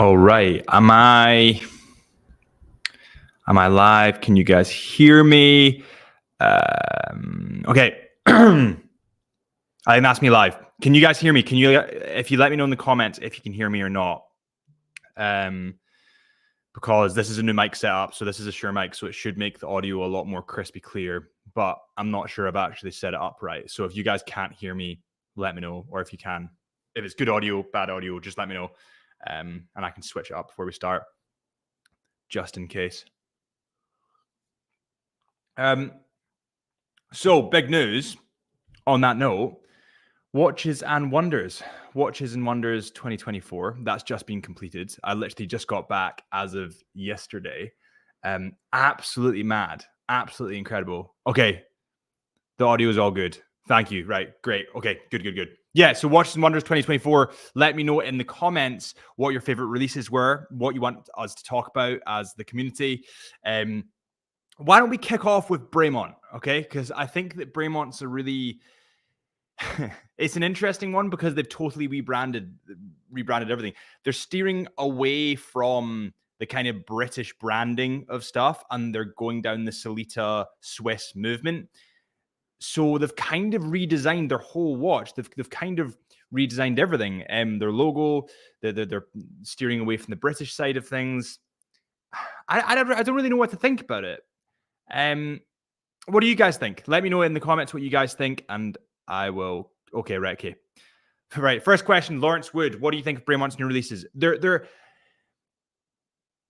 All right. Am I live? Can you guys hear me? Okay. I think that's me live. Can you guys hear me? If you let me know in the comments if you can hear me or not. Because this is a new mic setup, so this is a Shure mic, so it should make the audio a lot more crispy clear, but I'm not sure I've actually set it up right. So if you guys can't hear me, let me know, or if you can. If it's good audio, bad audio, just let me know. And I can switch it up before we start, just in case. So big news on that note, Watches and Wonders 2024. That's just been completed. I literally just got back as of yesterday. Absolutely mad. Absolutely incredible. Okay. The audio is all good. Thank you. Right. Great. Okay. Good. Yeah. So Watches and Wonders 2024. Let me know in the comments what your favorite releases were, what you want us to talk about as the community. Why don't we kick off with Bremont? Okay. Because I think that Bremont's a really... it's an interesting one because they've totally rebranded everything. They're steering away from the kind of British branding of stuff, and they're going down the Sellita Swiss movement. So they've kind of redesigned their whole watch. They've kind of redesigned everything. Their logo, they're steering away from the British side of things. I don't really know what to think about it. What do you guys think? Let me know in the comments what you guys think, and I will. Okay, right. Okay, right. First question, Lawrence Wood. What do you think of Bremont's new releases? They're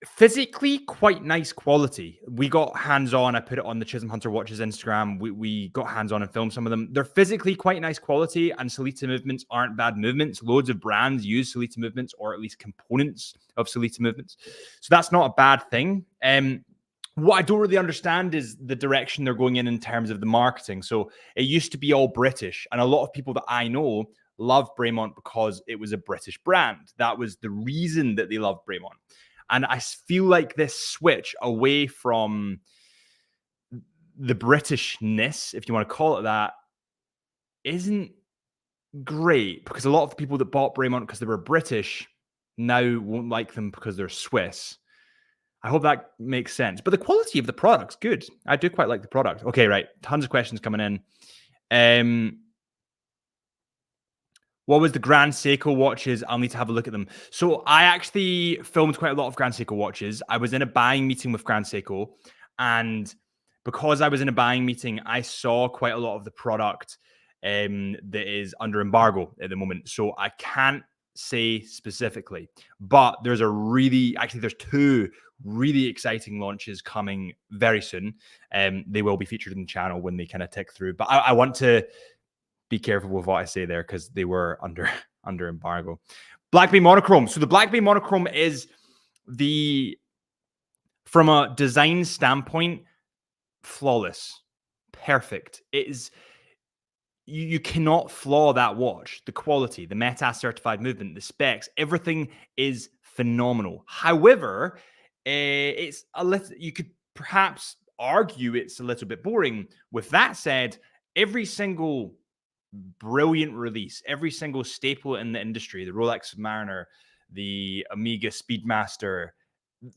physically quite nice quality. We got hands-on. I put it on the Chisholm Hunter Watches Instagram. We got hands-on and filmed some of them. They're physically quite nice quality, and Sellita movements aren't bad movements. Loads of brands use Sellita movements, or at least components of Sellita movements. So that's not a bad thing. What I don't really understand is the direction they're going in terms of the marketing. So it used to be all British, and a lot of people that I know love Bremont because it was a British brand. That was the reason that they loved Bremont. And I feel like this switch away from the Britishness, if you want to call it that, isn't great, because a lot of the people that bought Bremont because they were British now won't like them because they're Swiss. I hope that makes sense. But the quality of the product's good. I do quite like the product. Okay, right. Tons of questions coming in. What was the Grand Seiko watches? I'll need to have a look at them. So I actually filmed quite a lot of Grand Seiko watches. I was in a buying meeting with Grand Seiko, and because I was in a buying meeting, I saw quite a lot of the product that is under embargo at the moment. So I can't say specifically, but there's two really exciting launches coming very soon. They will be featured in the channel when they kind of tick through, but I want to be careful with what I say there because they were under embargo. Black Bay monochrome. So the Black Bay monochrome is from a design standpoint, flawless, perfect. It is. You cannot flaw that watch. The quality, the METAS certified movement, the specs, everything is phenomenal. However, it's a little. You could perhaps argue it's a little bit boring. With that said, every single brilliant release, every single staple in the industry, the Rolex Mariner, the Omega Speedmaster,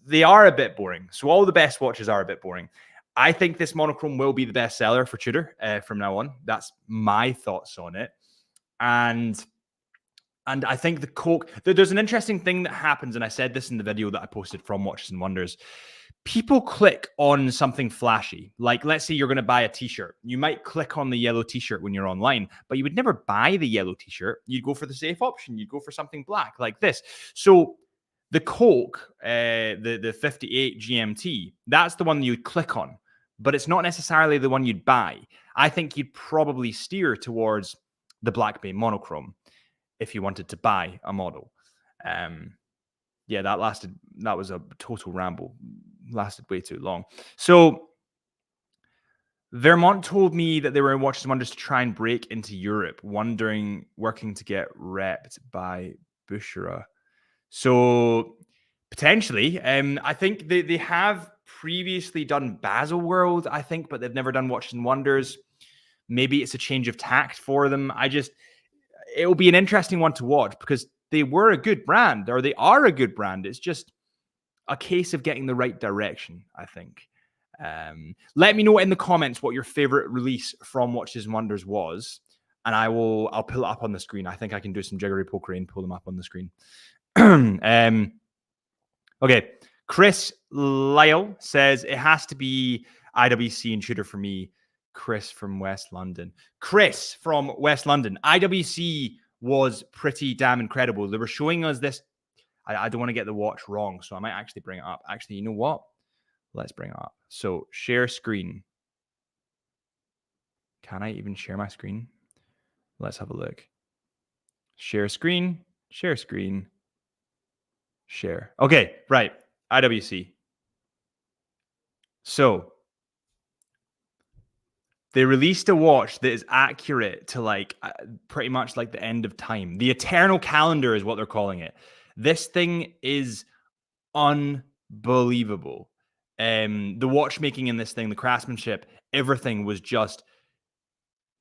they are a bit boring. So all the best watches are a bit boring. I think this monochrome will be the best seller for Tudor from now on. That's my thoughts on it. And I think the Coke, there's an interesting thing that happens, and I said this in the video that I posted from Watches and Wonders. People click on something flashy. Like, let's say you're going to buy a t-shirt. You might click on the yellow t-shirt when you're online, but you would never buy the yellow t-shirt. You'd go for the safe option. You'd go for something black like this. So the Coke, the 58 GMT, that's the one you'd click on, but it's not necessarily the one you'd buy. I think you'd probably steer towards the Black Bay monochrome if you wanted to buy a model. Yeah, that was a total ramble. Lasted way too long. So Vermont told me that they were in Watches and Wonders to try and break into Europe, working to get repped by Bucheron. So potentially, I think they have previously done Baselworld, I think, but they've never done Watches and Wonders. Maybe it's a change of tact for them. It'll be an interesting one to watch because they were a good brand, or they are a good brand. It's just a case of getting the right direction, I think. Let me know in the comments what your favorite release from Watches and Wonders was, and I'll pull it up on the screen. I think I can do some jiggery pokery and pull them up on the screen. Okay, Chris Lyle says it has to be IWC and Tudor for me. Chris from West London. Chris from West London. IWC was pretty damn incredible. They were showing us this. I don't want to get the watch wrong, so I might actually bring it up. Actually, you know what? Let's bring it up. So share screen. Can I even share my screen? Let's have a look. Share screen, share screen, share. Okay, right. IWC. So they released a watch that is accurate to like pretty much like the end of time. The eternal calendar is what they're calling it. This thing is unbelievable. The watchmaking in this thing, the craftsmanship, everything was just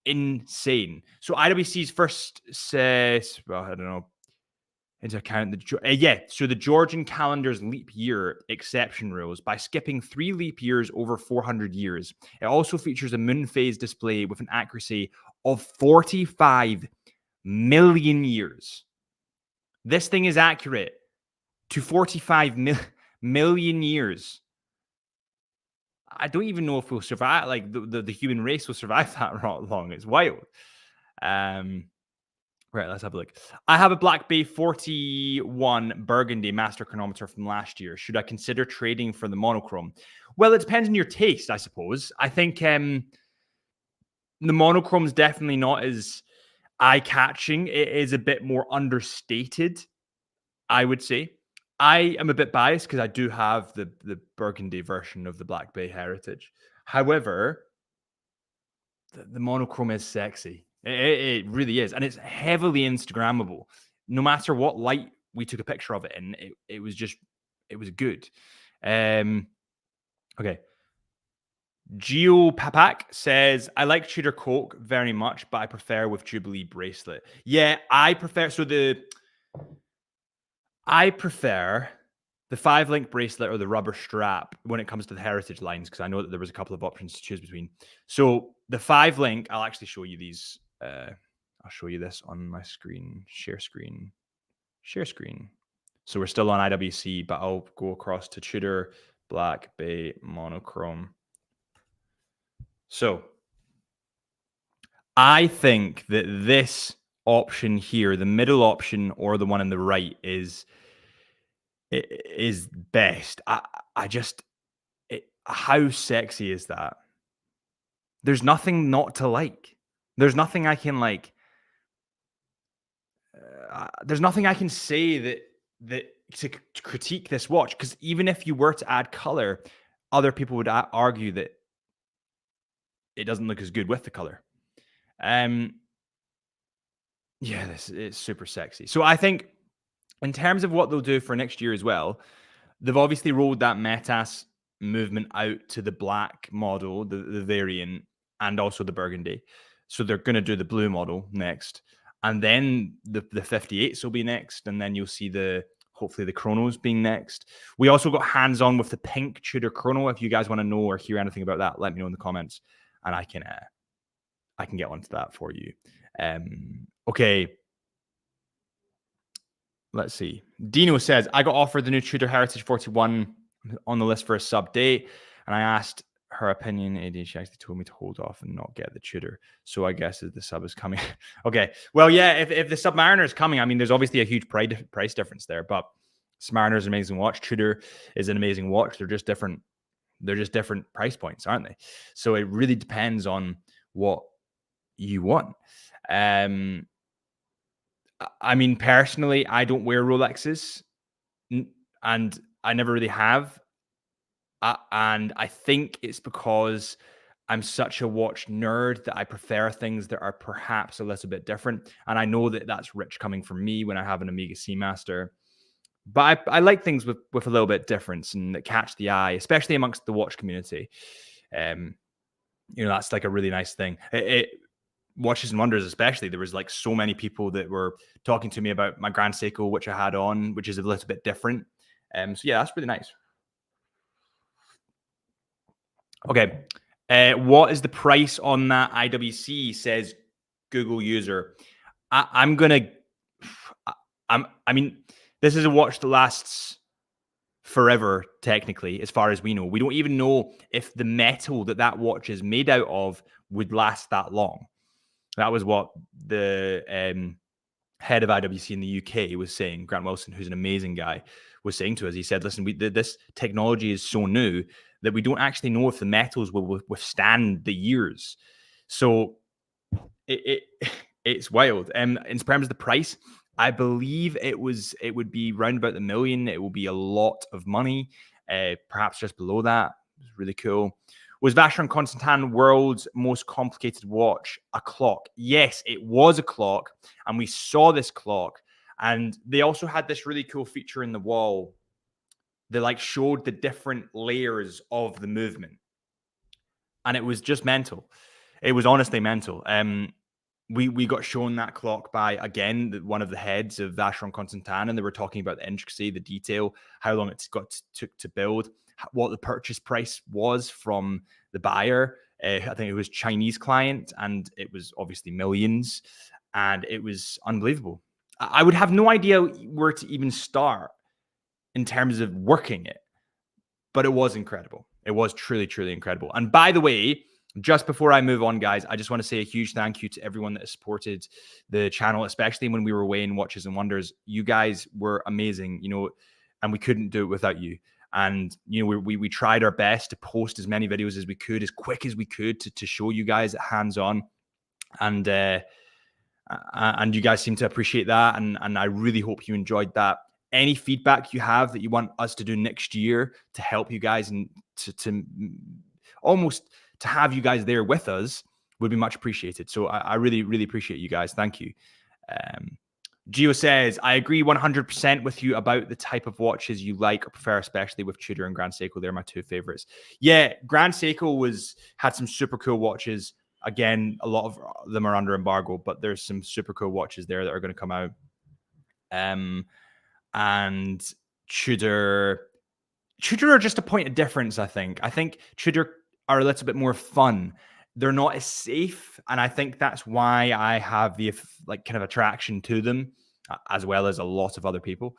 insane. So IWC's first says, well, I don't know, into account so the Georgian calendar's leap year exception rules by skipping 3 leap years over 400 years. It also features a moon phase display with an accuracy of 45 million years. This thing is accurate to 45 million years. I don't even know if we'll survive, like the human race will survive that long. It's wild. Right, let's have a look. I have a Black Bay 41 Burgundy master chronometer from last year. Should I consider trading for the monochrome? Well, it depends on your taste, I suppose. I think the monochrome is definitely not as eye-catching. It is a bit more understated, I would say. I am a bit biased because I do have the Burgundy version of the Black Bay Heritage. However, the monochrome is sexy. It really is. And it's heavily Instagrammable. No matter what light we took a picture of it in, it was good. Okay. Geo Papak says, I like Tudor Coke very much, but I prefer with Jubilee bracelet. Yeah, I prefer the 5-link bracelet or the rubber strap when it comes to the heritage lines, because I know that there was a couple of options to choose between. So the 5-link, I'll actually show you these. I'll show you this on my screen. Share screen. So we're still on IWC, but I'll go across to Tudor, Black Bay, monochrome. So I think that this option here, the middle option or the one on the right, is best. How sexy is that? There's nothing not to like. There's nothing I can like. There's nothing I can say that to critique this watch, because even if you were to add color, other people would argue that it doesn't look as good with the color. Yeah, this is super sexy. So I think in terms of what they'll do for next year as well, they've obviously rolled that Metas movement out to the black model, the variant, and also the burgundy. So they're going to do the blue model next. And then the 58s will be next. And then you'll see hopefully the chronos being next. We also got hands-on with the pink Tudor chrono. If you guys want to know or hear anything about that, let me know in the comments, and I can get onto that for you. Okay. Let's see. Dino says, I got offered the new Tudor Heritage 41 on the list for a sub date, and I asked her opinion. And she actually told me to hold off and not get the Tudor. So I guess the sub is coming. Okay. Well, yeah, if the Submariner is coming, I mean, there's obviously a huge price difference there, but Submariner is an amazing watch. Tudor is an amazing watch. They're just different. They're just different price points, aren't they? So it really depends on what you want. I mean, personally, I don't wear Rolexes, and I never really have. And I think it's because I'm such a watch nerd that I prefer things that are perhaps a little bit different. And I know that that's rich coming from me when I have an Omega Seamaster. But I like things with a little bit difference and that catch the eye, especially amongst the watch community. That's like a really nice thing. Watches and Wonders, especially, there was like so many people that were talking to me about my Grand Seiko, which I had on, which is a little bit different. So yeah, that's really nice. Okay. What is the price on that IWC? Says Google user. I'm gonna. I mean, this is a watch that lasts forever, technically, as far as we know. We don't even know if the metal that watch is made out of would last that long. That was what the head of IWC in the UK was saying. Grant Wilson, who's an amazing guy, was saying to us. He said, "Listen, this technology is so new that we don't actually know if the metals will withstand the years." So it's wild. In terms of the price, I believe it would be round about the million. It will be a lot of money, perhaps just below that. It's really cool. Was Vacheron Constantin world's most complicated watch a clock? Yes, it was a clock, and we saw this clock. And they also had this really cool feature in the wall. They like showed the different layers of the movement, and it was just mental. It was honestly mental. We got shown that clock by, again, one of the heads of Vacheron Constantin, and they were talking about the intricacy, the detail, how long it took to build, what the purchase price was from the buyer. I think it was Chinese client, and it was obviously millions, and it was unbelievable. I would have no idea where to even start in terms of working it, but it was incredible. It was truly, truly incredible. And by the way, just before I move on, guys, I just want to say a huge thank you to everyone that has supported the channel, especially when we were away in Watches and Wonders. You guys were amazing, and we couldn't do it without you. And, we tried our best to post as many videos as we could, as quick as we could, to show you guys hands-on. And you guys seem to appreciate that. And I really hope you enjoyed that. Any feedback you have that you want us to do next year to help you guys and to almost to have you guys there with us would be much appreciated. So I really, really appreciate you guys. Thank you. Gio says, I agree 100% with you about the type of watches you like or prefer, especially with Tudor and Grand Seiko. They're my two favorites. Yeah, Grand Seiko had some super cool watches. Again, a lot of them are under embargo, but there's some super cool watches there that are going to come out. And Tudor are just a point of difference, I think. I think Tudor are a little bit more fun. They're not as safe, and I think that's why I have the kind of attraction to them, as well as a lot of other people.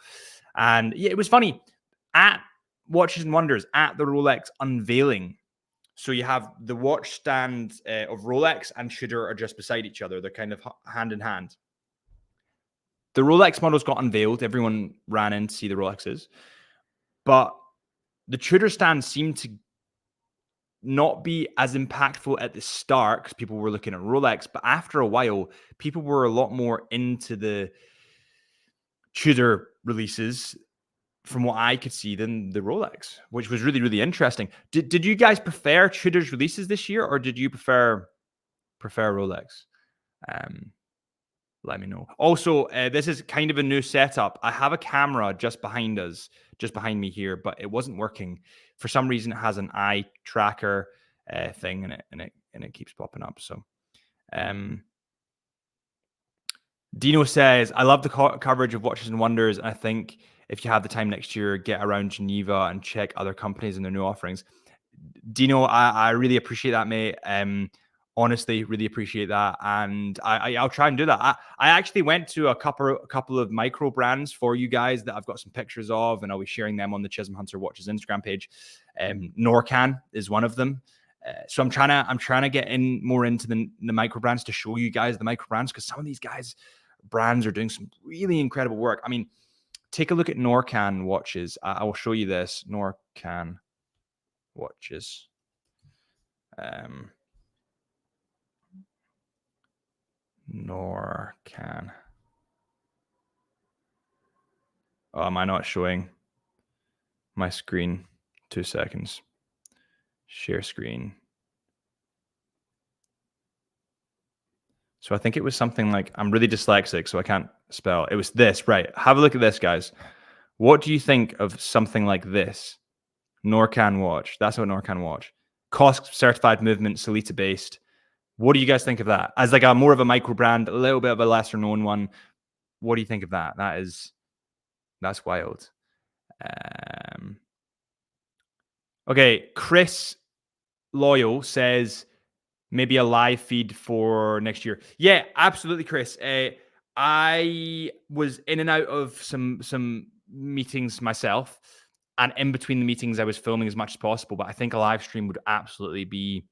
And yeah, it was funny at Watches and Wonders, at the Rolex unveiling. So you have the watch stand of Rolex and Tudor are just beside each other. They're kind of hand in hand. The Rolex models got unveiled. Everyone ran in to see the Rolexes, but the Tudor stand seemed to not be as impactful at the start because people were looking at Rolex, but after a while, people were a lot more into the Tudor releases from what I could see than the Rolex, which was really, really interesting. Did you guys prefer Tudor's releases this year, or did you prefer Rolex? Let me know. Also, this is kind of a new setup. I have a camera just behind me here, but it wasn't working. For some reason, it has an eye tracker thing in it, and it keeps popping up. So, Dino says, I love the coverage of Watches and Wonders. And I think if you have the time next year, get around Geneva and check other companies and their new offerings. Dino, I really appreciate that, mate. Honestly, really appreciate that, and I'll try and do that. I actually went to a couple of micro brands for you guys that I've got some pictures of, and I'll be sharing them on the Chisholm Hunter Watches Instagram page. Norcan is one of them, so I'm trying to get more into the micro brands to show you guys the micro brands, because some of these brands are doing some really incredible work. I mean, take a look at Norcan watches. I will show you this Norcan watches. Norcan. Oh, am I not showing my screen? 2 seconds. Share screen. So I think it was something like, I'm really dyslexic, so I can't spell. It was this, right? Have a look at this, guys. What do you think of something like this? Norcan watch. That's what Norcan watch. COSC certified movement, Solita based. What do you guys think of that? As like a more of a micro brand, a little bit of a lesser known one. What do you think of that? That's wild. Um, okay, Chris Loyal says maybe a live feed for next year. Yeah, absolutely, Chris. I was in and out of some meetings myself, and in between the meetings, I was filming as much as possible. But I think a live stream would absolutely be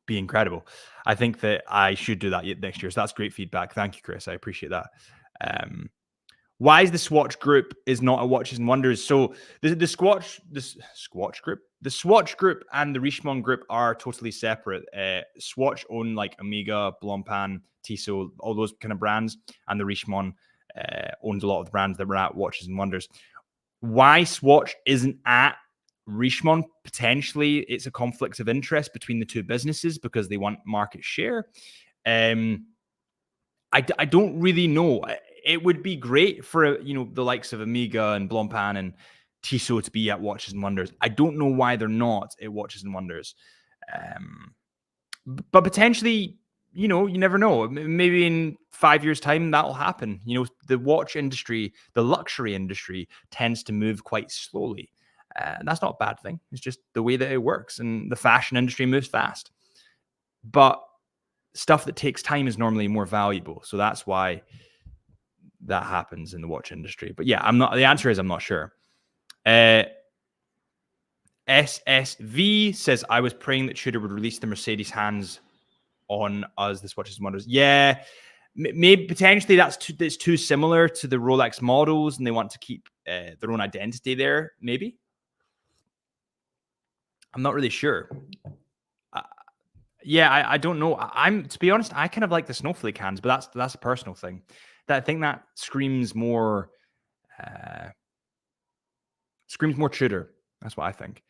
incredible. I think that I should do that next year. So that's great feedback. Thank you, Chris. I appreciate that. Why is the Swatch Group is not a Watches and Wonders? So the Swatch Group and the Richemont Group are totally separate. Swatch own like Omega, Blancpain, Tissot, all those kind of brands, and the Richemont owns a lot of the brands that were at Watches and Wonders. Why Swatch isn't at Richemont, potentially it's a conflict of interest between the two businesses because they want market share. I don't really know. It would be great for the likes of Omega and Blancpain and Tissot to be at Watches and Wonders. I don't know why they're not at Watches and Wonders, but potentially, you never know. Maybe in 5 years' time that'll happen. The watch industry, the luxury industry, tends to move quite slowly. And that's not a bad thing. It's just the way that it works, and the fashion industry moves fast. But stuff that takes time is normally more valuable. So that's why that happens in the watch industry. But yeah, the answer is I'm not sure. SSV says, I was praying that Tudor would release the Mercedes hands on us, this Watches and Wonders. Yeah, maybe potentially that's too similar to the Rolex models and they want to keep their own identity there. Maybe. I'm not really sure. Yeah, I don't know. To be honest, I kind of like the snowflake hands, but that's a personal thing. That I think that screams more Tudor. That's what I think.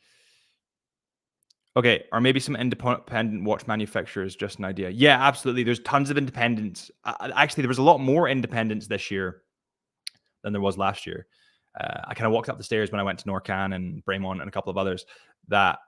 Okay, or maybe some independent watch manufacturers, just an idea. Yeah, absolutely. There's tons of independents. Actually, there was a lot more independents this year than there was last year. I kind of walked up the stairs when I went to Norcan and Bremont and a couple of others that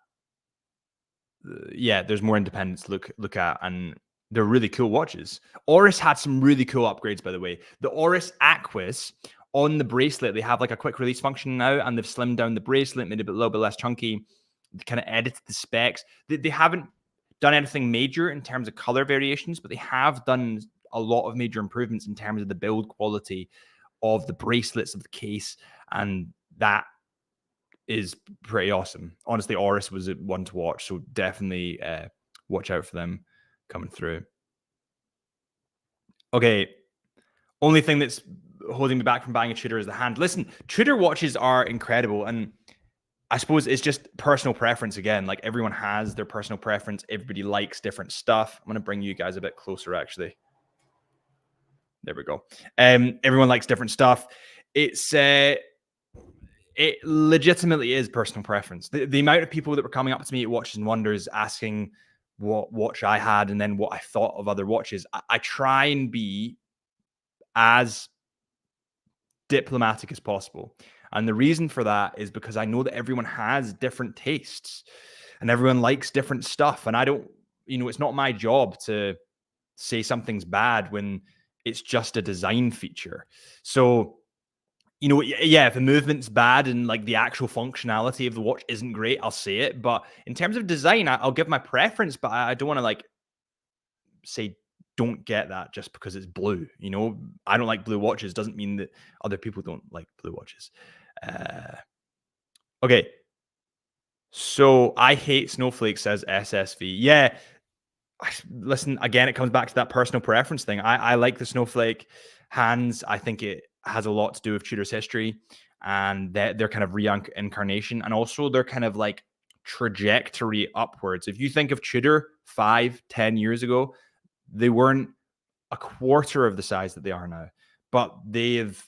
there's more independents to look at, and they're really cool watches. Oris had some really cool upgrades, by the way. The Oris Aquis on the bracelet, they have like a quick release function now, and they've slimmed down the bracelet, made it a little bit less chunky. They kind of edited the specs. They haven't done anything major in terms of color variations, but they have done a lot of major improvements in terms of the build quality of the bracelets, of the case, and that is pretty awesome. Honestly, Oris was one to watch, so definitely watch out for them coming through. Okay, only thing that's holding me back from buying a Tudor is the hand. Listen, Tudor watches are incredible, and I suppose it's just personal preference again. Like everyone has their personal preference. Everybody likes different stuff. I'm going to bring you guys a bit closer, actually. There we go. Everyone likes different stuff. It legitimately is personal preference. The amount of people that were coming up to me at Watches and Wonders asking what watch I had and then what I thought of other watches, I try and be as diplomatic as possible. And the reason for that is because I know that everyone has different tastes and everyone likes different stuff. And I don't, it's not my job to say something's bad when it's just a design feature. So, if the movement's bad and like the actual functionality of the watch isn't great, I'll say it. But in terms of design, I'll give my preference, but I don't want to like say don't get that just because it's blue. I don't like blue watches doesn't mean that other people don't like blue watches. Okay. So I hate snowflakes, says SSV. Yeah. Listen, again, it comes back to that personal preference thing. I like the snowflake hands. I think it has a lot to do with Tudor's history and their kind of reincarnation, and also their kind of like trajectory upwards. If you think of Tudor 5-10 years ago, they weren't a quarter of the size that they are now, but they've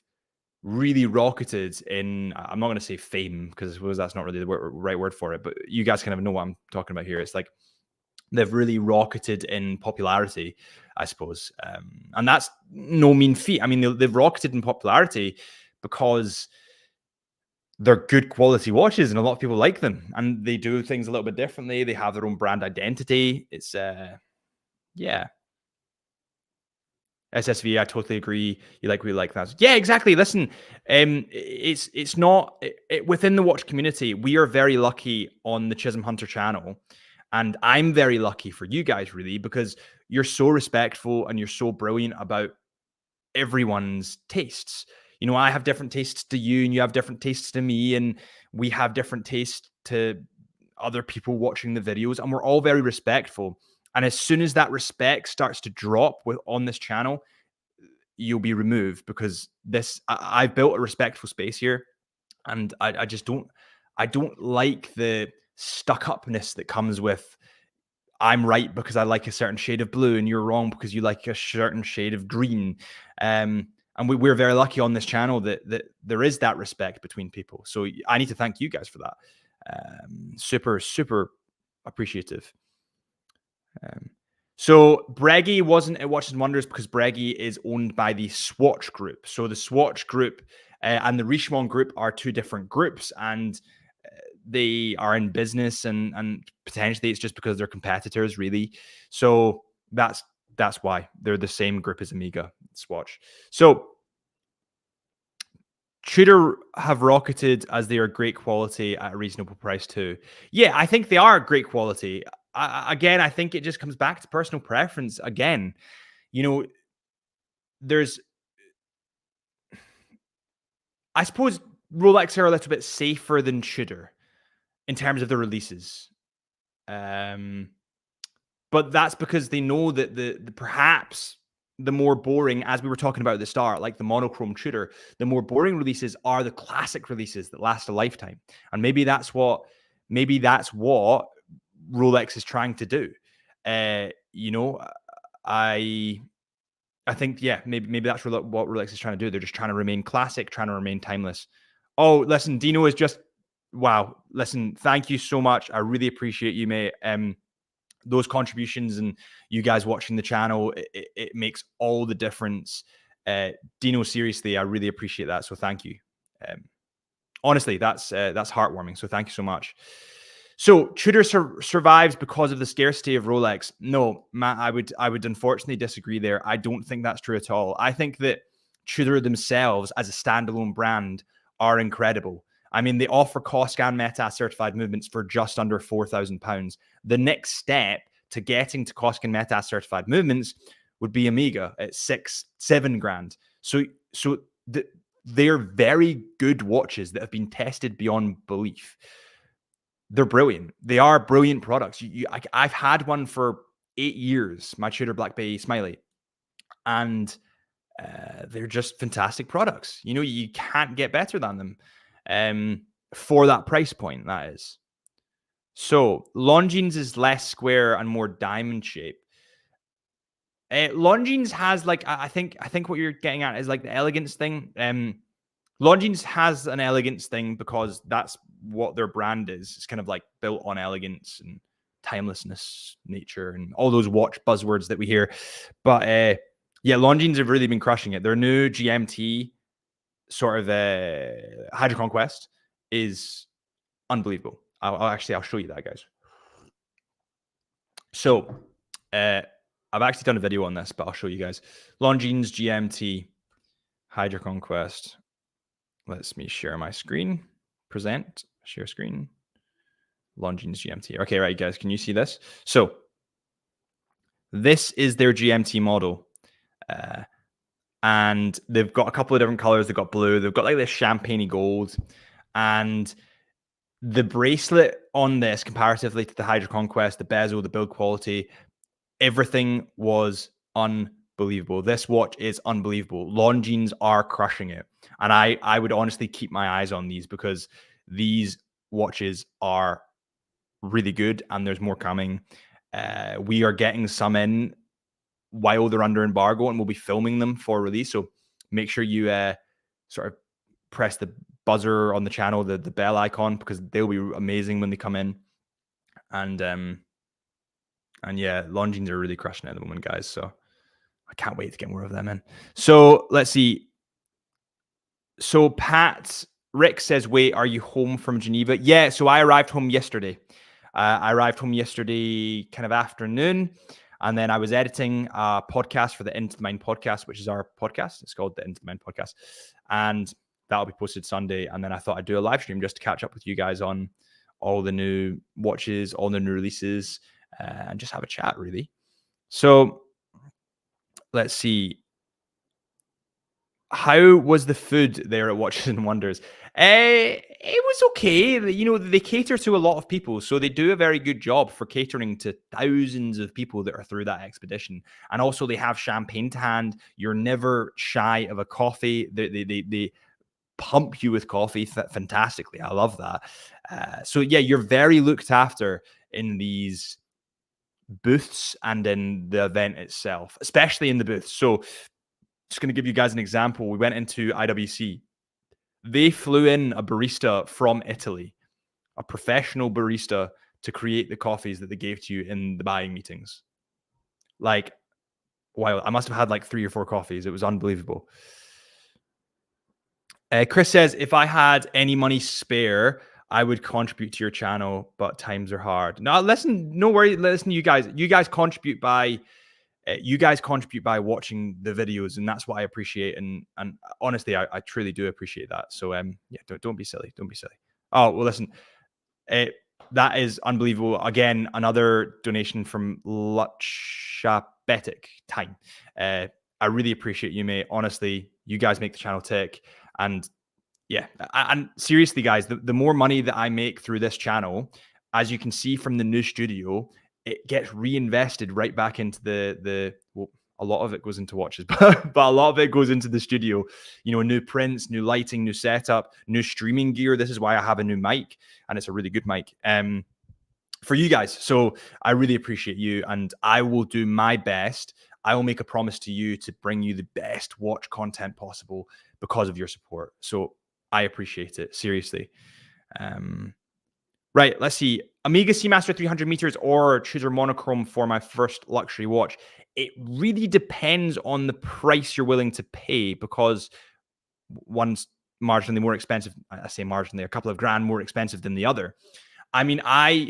really rocketed in, I'm not going to say fame because I suppose that's not really the right word for it, but you guys kind of know what I'm talking about here. It's like they've really rocketed in popularity, I suppose. And that's no mean feat. I mean, they've rocketed in popularity because they're good quality watches and a lot of people like them and they do things a little bit differently. They have their own brand identity. It's Yeah. SSV, I totally agree. You like, we like that. Yeah, exactly. Listen, it's not within the watch community. We are very lucky on the Chisholm Hunter channel, and I'm very lucky for you guys, really, because you're so respectful and you're so brilliant about everyone's tastes. You know, I have different tastes to you, and you have different tastes to me, and we have different tastes to other people watching the videos, and we're all very respectful. And as soon as that respect starts to drop on this channel, you'll be removed, because I've built a respectful space here, and I just don't like the stuck upness that comes with I'm right because I like a certain shade of blue, and you're wrong because you like a certain shade of green. And we're very lucky on this channel that there is that respect between people. So I need to thank you guys for that. Super, super appreciative. So Breggy wasn't at Watches and Wonders because Breggy is owned by the Swatch Group. So the Swatch Group and the Richemont Group are two different groups, and they are in business, and potentially it's just because they're competitors, really. So that's why they're the same group as Omega Swatch. So Tudor have rocketed as they are great quality at a reasonable price too. Yeah, I think they are great quality. Again, I think it just comes back to personal preference. Again, you know, I suppose Rolex are a little bit safer than Tudor in terms of the releases. But that's because they know that the perhaps the more boring, as we were talking about at the start, like the monochrome Tudor, the more boring releases are the classic releases that last a lifetime. And maybe that's what Rolex is trying to do. You know, I think, yeah, maybe that's what Rolex is trying to do. They're just trying to remain classic, trying to remain timeless. Oh, listen, Dino is just, wow. Listen, thank you so much. I really appreciate you, mate. Those contributions and you guys watching the channel, it makes all the difference. Dino, seriously, I really appreciate that. So thank you. Honestly, that's heartwarming. So thank you so much. So Tudor survives because of the scarcity of Rolex. No, Matt, I would unfortunately disagree there. I don't think that's true at all. I think that Tudor themselves as a standalone brand are incredible. I mean, they offer Coscan Metas certified movements for just under £4,000. The next step to getting to Coscan Metas certified movements would be Omega at 6-7 grand. So they're very good watches that have been tested beyond belief. They're brilliant. They are brilliant products. I've had one for 8 years, my Tudor Black Bay Smiley, and they're just fantastic products. You know, you can't get better than them for that price point, that is. So Longines is less square and more diamond shape. Longines has, like, I think what you're getting at is like the elegance thing. Longines has an elegance thing because that's what their brand is. It's kind of like built on elegance and timelessness, nature, and all those watch buzzwords that we hear. But yeah, Longines have really been crushing it. Their new GMT sort of Hydro Conquest is unbelievable. I'll show you that, guys. So I've actually done a video on this, but I'll show you guys. Longines GMT Hydro Conquest. Let me share my screen. Present, share screen. Longines GMT. Okay, right, guys, can you see this? So this is their GMT model. And they've got a couple of different colors. They've got blue. They've got like this champagne gold. And the bracelet on this, comparatively to the Hydro Conquest, the bezel, the build quality, everything was unbelievable. This watch is unbelievable. Longines are crushing it. And I would honestly keep my eyes on these because these watches are really good and there's more coming. We are getting some in while they're under embargo and we'll be filming them for release. So make sure you sort of press the buzzer on the channel, the bell icon, because they'll be amazing when they come in. And yeah, Longines are really crushing it at the moment, guys. So I can't wait to get more of them in. So let's see. So Rick says, wait, are you home from Geneva? Yeah, so I arrived home yesterday. I arrived home yesterday kind of afternoon. And then I was editing a podcast for the Into the Mind podcast, which is our podcast. It's called the Into the Mind podcast. And that'll be posted Sunday. And then I thought I'd do a live stream just to catch up with you guys on all the new watches, all the new releases, and just have a chat, really. So let's see. How was the food there at Watches and Wonders? It was okay. You know, they cater to a lot of people, so they do a very good job for catering to thousands of people that are through that expedition. And also, they have champagne to hand. You're never shy of a coffee. They pump you with coffee fantastically. I love that. So yeah, you're very looked after in these booths and in the event itself, especially in the booths. So just going to give you guys an example. We went into IWC. They flew in a barista from Italy, a professional barista, to create the coffees that they gave to you in the buying meetings. Like, wow, I must have had like 3 or 4 coffees. It was unbelievable. Chris says, if I had any money spare, I would contribute to your channel, but times are hard. No, listen, no worry. Listen, you guys contribute by watching the videos, and that's what I appreciate. And honestly, I truly do appreciate that. So yeah, don't be silly. Don't be silly. Oh, well, listen, that is unbelievable. Again, another donation from Luchabetic Time. I really appreciate you, mate. Honestly, you guys make the channel tick. And yeah, and seriously, guys, the more money that I make through this channel, as you can see from the new studio, it gets reinvested right back into well, a lot of it goes into watches, but a lot of it goes into the studio. You know, new prints, new lighting, new setup, new streaming gear. This is why I have a new mic, and it's a really good mic for you guys. So I really appreciate you, and I will do my best. I will make a promise to you to bring you the best watch content possible because of your support. So I appreciate it, seriously. Right, let's see. Omega Seamaster 300 meters or Tudor monochrome for my first luxury watch. It really depends on the price you're willing to pay, because one's marginally more expensive. I say marginally, a couple of grand more expensive than the other. I mean,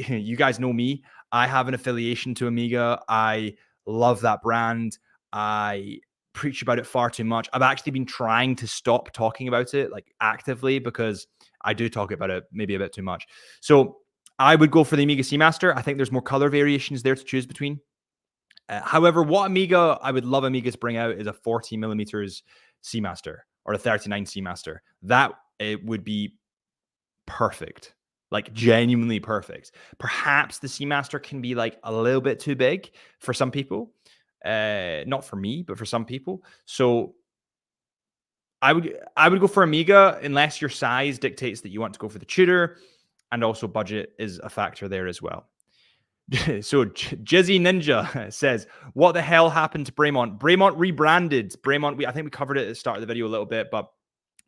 you guys know me. I have an affiliation to Omega. I love that brand. I preach about it far too much. I've actually been trying to stop talking about it, like, actively, because I do talk about it maybe a bit too much. So I would go for the Omega Seamaster. I think there's more color variations there to choose between. However, what Omega I would love Omega to bring out is a 40 millimeters Seamaster or a 39 Seamaster. That it would be perfect, like genuinely perfect. Perhaps the Seamaster can be like a little bit too big for some people. Not for me, but for some people. So I would go for Omega unless your size dictates that you want to go for the Tudor, and also budget is a factor there as well. So Jizzy Ninja says, what the hell happened to Bremont? Bremont rebranded. Bremont, I think we covered it at the start of the video a little bit, but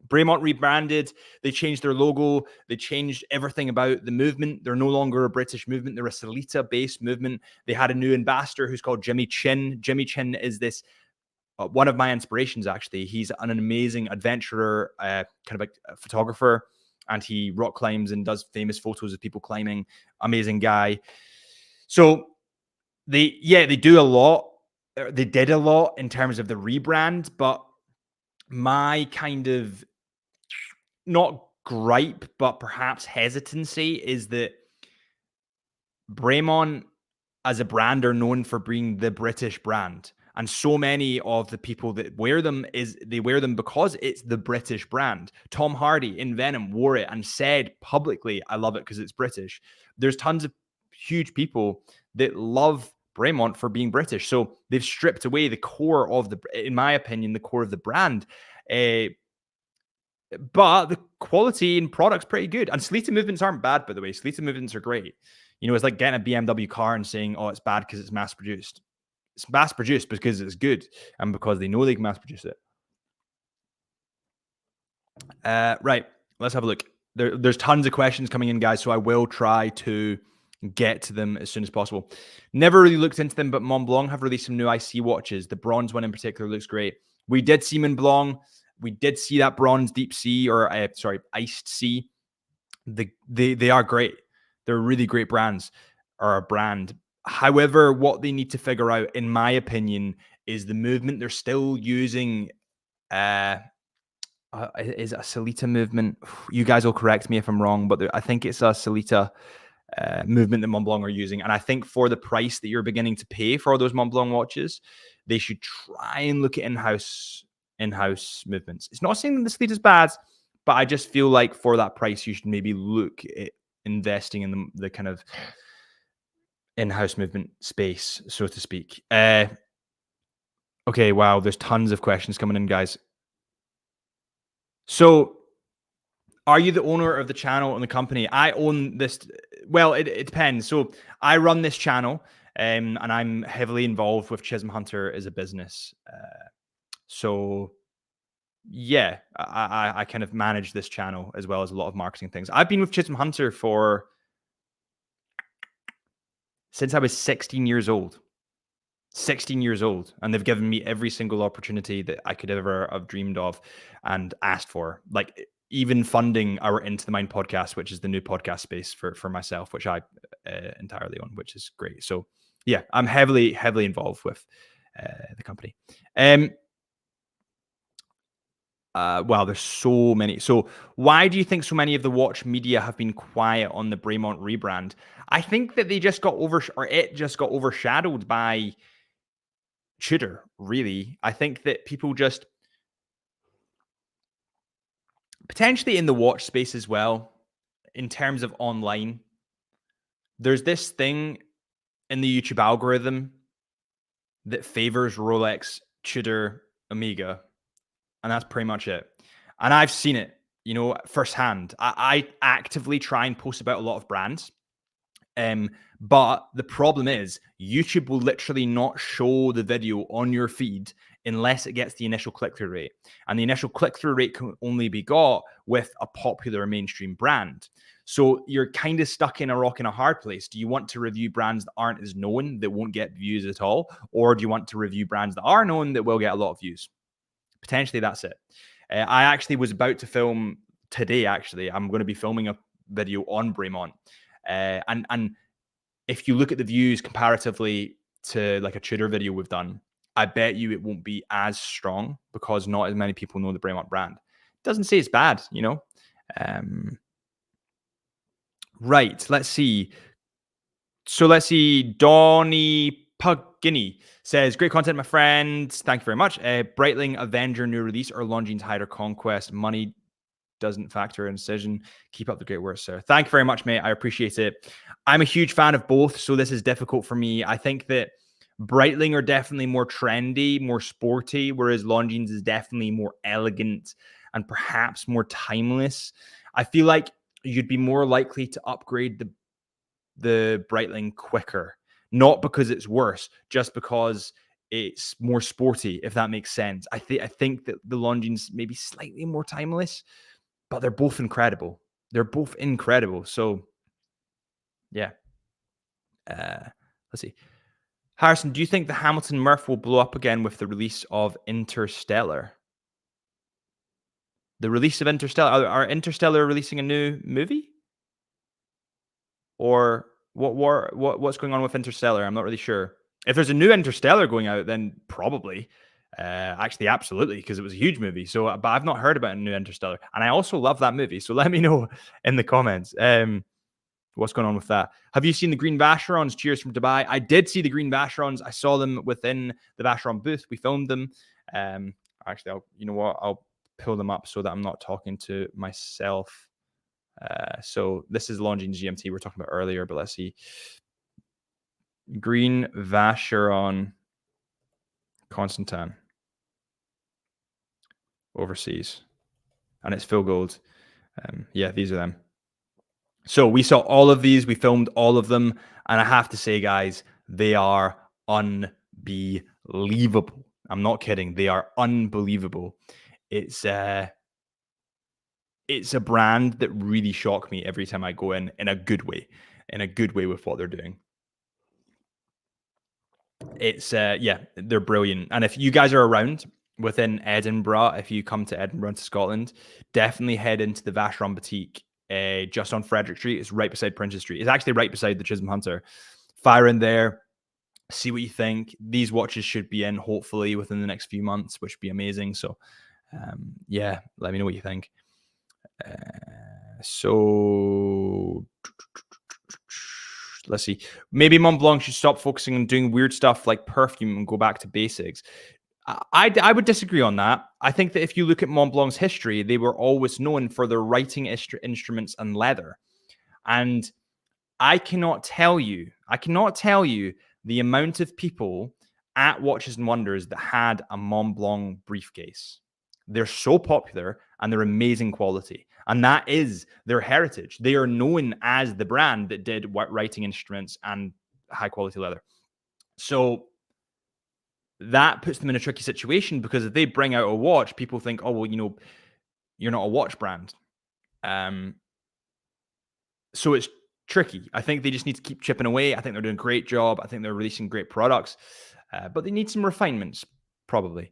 Bremont rebranded. They changed their logo. They changed everything about the movement. They're no longer a British movement. They're a Salita-based movement. They had a new ambassador who's called Jimmy Chin. Jimmy Chin is this one of my inspirations, actually. He's an amazing adventurer, kind of a photographer, and he rock climbs and does famous photos of people climbing. Amazing guy. So they do a lot. They did a lot in terms of the rebrand, but my kind of not gripe, but perhaps hesitancy is that Bremont as a brand are known for being the British brand. And so many of the people that wear them they wear them because it's the British brand. Tom Hardy in Venom wore it and said publicly, I love it because it's British. There's tons of huge people that love Bremont for being British. So they've stripped away the core of in my opinion, the core of the brand. But the quality and product's pretty good. And Salita movements aren't bad, by the way. Salita movements are great. You know, it's like getting a BMW car and saying, oh, it's bad because it's mass produced. It's mass produced because it's good and because they know they can mass produce it. Right. Let's have a look. There's tons of questions coming in, guys, so I will try to get to them as soon as possible. Never really looked into them, but Montblanc have released some new IC watches. The bronze one in particular looks great. We did see Montblanc. We did see that bronze deep sea, or iced sea. They are great. They're really great brands, or a brand. However, what they need to figure out, in my opinion, is the movement. They're still using is it a Solita movement? You guys will correct me if I'm wrong, but I think it's a Solita movement that Montblanc are using. And I think for the price that you're beginning to pay for those Montblanc watches, they should try and look at in-house movements. It's not saying that the Solita is bad, but I just feel like for that price, you should maybe look at investing in the kind of in-house movement space, so to speak. Okay, wow, there's tons of questions coming in, guys. So, are you the owner of the channel and the company? I own this. Well, it depends. So, I run this channel, and I'm heavily involved with Chisholm Hunter as a business. So, yeah, I kind of manage this channel as well as a lot of marketing things. I've been with Chisholm Hunter since I was 16 years old. 16 years old, and they've given me every single opportunity that I could ever have dreamed of and asked for, like even funding our Into the Mind podcast, which is the new podcast space for myself, which I entirely own, which is great. So yeah, I'm heavily involved with the company. Wow, there's so many. So why do you think so many of the watch media have been quiet on the Bremont rebrand? I think that it just got overshadowed by Tudor, really. I think that people just potentially in the watch space as well, in terms of online, there's this thing in the YouTube algorithm that favors Rolex, Tudor, Omega, and that's pretty much it. And I've seen it, firsthand. I actively try and post about a lot of brands. But the problem is YouTube will literally not show the video on your feed unless it gets the initial click-through rate. And the initial click-through rate can only be got with a popular mainstream brand. So you're kind of stuck in a rock and a hard place. Do you want to review brands that aren't as known, that won't get views at all? Or do you want to review brands that are known that will get a lot of views? Potentially that's it. I actually was about to film today, actually. I'm going to be filming a video on Bremont. And if you look at the views comparatively to like a Tudor video we've done, I bet you it won't be as strong because not as many people know the Bremont brand. Doesn't say it's bad, Right, let's see. So let's see. Donny Pugini says, great content, my friend. Thank you very much. Breitling Avenger new release or Longines Hyder Conquest. Money doesn't factor in decision. Keep up the great work, sir. Thank you very much, mate. I appreciate it. I'm a huge fan of both, so this is difficult for me. I think that Breitling are definitely more trendy, more sporty, whereas Longines is definitely more elegant and perhaps more timeless. I feel like you'd be more likely to upgrade the Breitling quicker, not because it's worse, just because it's more sporty, if that makes sense. I think that the Longines may be slightly more timeless, but they're both incredible. They're both incredible. So, yeah. Let's see. Harrison, do you think the Hamilton Murph will blow up again with the release of Interstellar? The release of Interstellar? Are Interstellar releasing a new movie? Or what's going on with Interstellar? I'm not really sure. If there's a new Interstellar going out, then probably. Actually, absolutely, because it was a huge movie. So, but I've not heard about a new Interstellar, and I also love that movie. So let me know in the comments what's going on with that. Have you seen the green Vacherons? Cheers from Dubai. I did see the green Vacherons. I saw them within the Vacheron booth. We filmed them. Actually, I'll pull them up so that I'm not talking to myself. So this is Longines GMT we're talking about earlier, but let's see. Green Vacheron Constantin overseas, and it's full gold. Yeah, these are them. So we saw all of these, we filmed all of them, and I have to say, guys, they are unbelievable. I'm not kidding. They are unbelievable. It's a brand that really shocked me every time I go in a good way with what they're doing. It's yeah, they're brilliant. And if you guys are around within Edinburgh, if you come to Edinburgh to Scotland, definitely head into the Vacheron boutique just on Frederick Street. It's right beside Princes Street. It's actually right beside the Chisholm Hunter. fire in there, see what you think. These watches should be in hopefully within the next few months, which would be amazing. So, yeah, let me know what you think. So let's see. Maybe Montblanc should stop focusing on doing weird stuff like perfume and go back to basics. I would disagree on that. I think that if you look at Montblanc's history, they were always known for their writing instruments and leather. And I cannot tell you the amount of people at Watches and Wonders that had a Montblanc briefcase. They're so popular and they're amazing quality. And that is their heritage. They are known as the brand that did writing instruments and high quality leather. So that puts them in a tricky situation, because if they bring out a watch, people think, oh, well, you're not a watch brand. So it's tricky. I think they just need to keep chipping away. I think they're doing a great job. I think they're releasing great products, but they need some refinements, probably.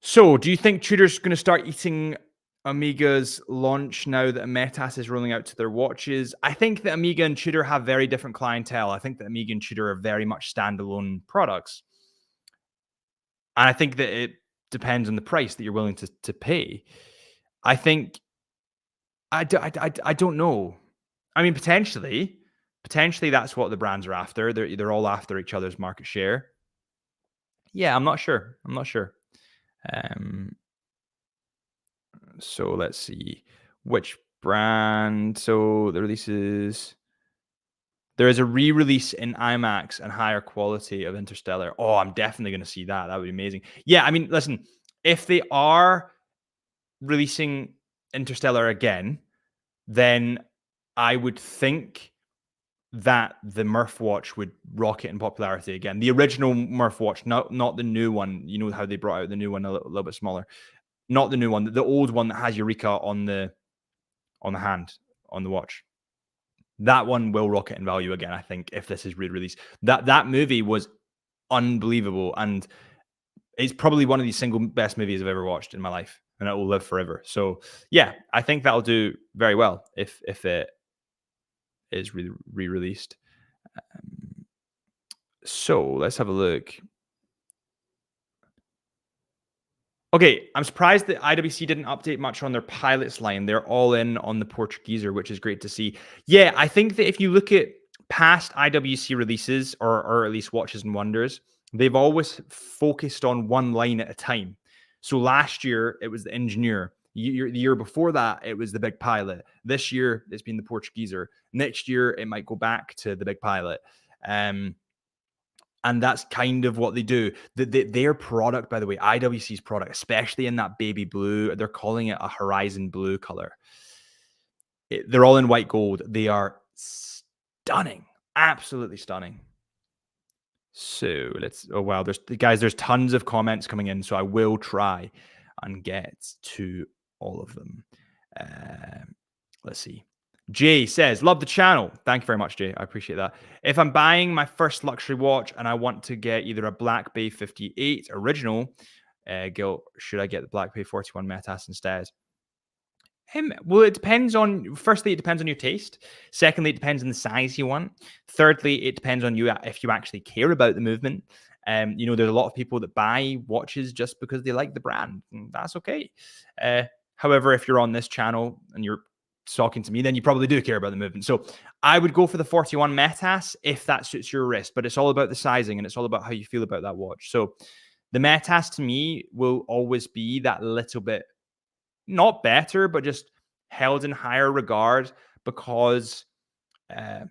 So do you think Tudor's going to start eating Omega's launch now that Metas is rolling out to their watches? I think that Omega and Tudor have very different clientele. I think that Omega and Tudor are very much standalone products. And I think that it depends on the price that you're willing to pay. I think, I don't know. I mean, potentially that's what the brands are after. They're all after each other's market share. Yeah, I'm not sure. So let's see which brand. So the releases. There is a re-release in IMAX and higher quality of Interstellar. Oh, I'm definitely going to see that. That would be amazing. Yeah, I mean, listen, if they are releasing Interstellar again, then I would think that the Murph watch would rocket in popularity again. The original Murph watch, not the new one. You know how they brought out the new one a little bit smaller. Not the new one, the old one that has Eureka on the hand, on the watch. That one will rocket in value again, I think, if this is re-released. That movie was unbelievable, and it's probably one of the single best movies I've ever watched in my life, and it will live forever. So yeah, I think that'll do very well if it is re-released. So let's have a look. Okay, I'm surprised that IWC didn't update much on their pilots line. They're all in on the Portugueser, which is great to see. Yeah, I think that if you look at past IWC releases, or at least Watches and Wonders, they've always focused on one line at a time. So last year, it was the Engineer. The year before that, it was the Big Pilot. This year, it's been the Portugueser. Next year, it might go back to the Big Pilot. And that's kind of what they do. Their product, by the way, IWC's product, especially in that baby blue, they're calling it a horizon blue color. They're all in white gold. They are stunning, absolutely stunning. So wow, there's tons of comments coming in, so I will try and get to all of them. Let's see. Jay says, love the channel. Thank you very much, Jay. I appreciate that. If I'm buying my first luxury watch and I want to get either a Black Bay 58 original, should I get the Black Bay 41 Metas instead? Well, it depends on, firstly, it depends on your taste. Secondly, it depends on the size you want. Thirdly, it depends on you if you actually care about the movement. There's a lot of people that buy watches just because they like the brand, and that's okay. However, if you're on this channel and you're talking to me, then you probably do care about the movement. So I would go for the 41 Metas if that suits your wrist, but it's all about the sizing and it's all about how you feel about that watch. So the Metas to me will always be that little bit, not better, but just held in higher regard because it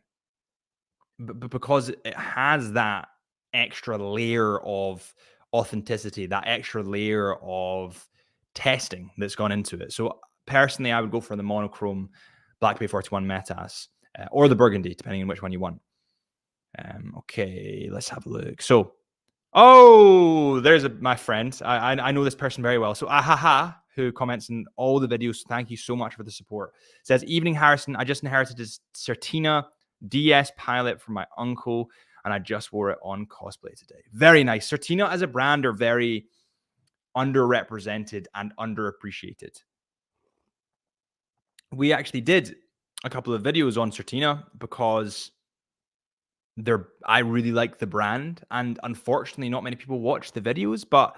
has that extra layer of authenticity, that extra layer of testing that's gone into it. So personally, I would go for the monochrome Black Bay 41 Metas or the burgundy, depending on which one you want. Okay, let's have a look. So, there's my friend. I know this person very well. So, Ahaha, who comments in all the videos. Thank you so much for the support. Says, evening, Harrison. I just inherited this Certina DS Pilot from my uncle, and I just wore it on cosplay today. Very nice. Certina as a brand are very underrepresented and underappreciated. We actually did a couple of videos on Certina because I really like the brand, and unfortunately, not many people watch the videos, but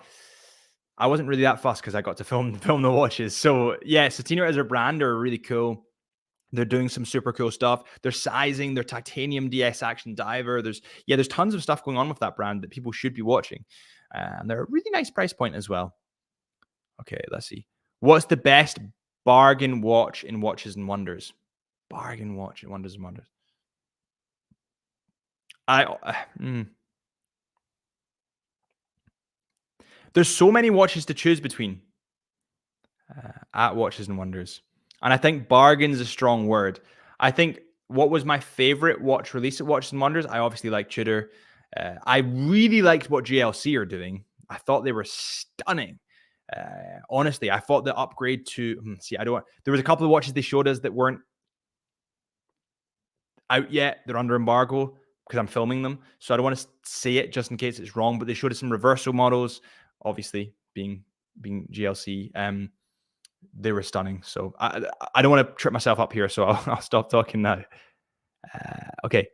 I wasn't really that fussed because I got to film the watches. So yeah, Satino as a brand are really cool. They're doing some super cool stuff. They're sizing their titanium DS Action Diver. There's tons of stuff going on with that brand that people should be watching, and they're a really nice price point as well. Okay, let's see. What's the best bargain watch in Watches and Wonders? Bargain watch in Wonders and Wonders. There's so many watches to choose between at Watches and Wonders, and I think bargain is a strong word. I think what was my favorite watch release at Watches and Wonders? I obviously like Tudor. I really liked what GLC are doing. I thought they were stunning. Honestly, I thought the upgrade to see, I don't. There was a couple of watches they showed us that weren't out yet. They're under embargo because I'm filming them, so I don't want to say it just in case it's wrong. But they showed us some reversal models, obviously being GLC. They were stunning. So I don't want to trip myself up here, so I'll stop talking now. Okay.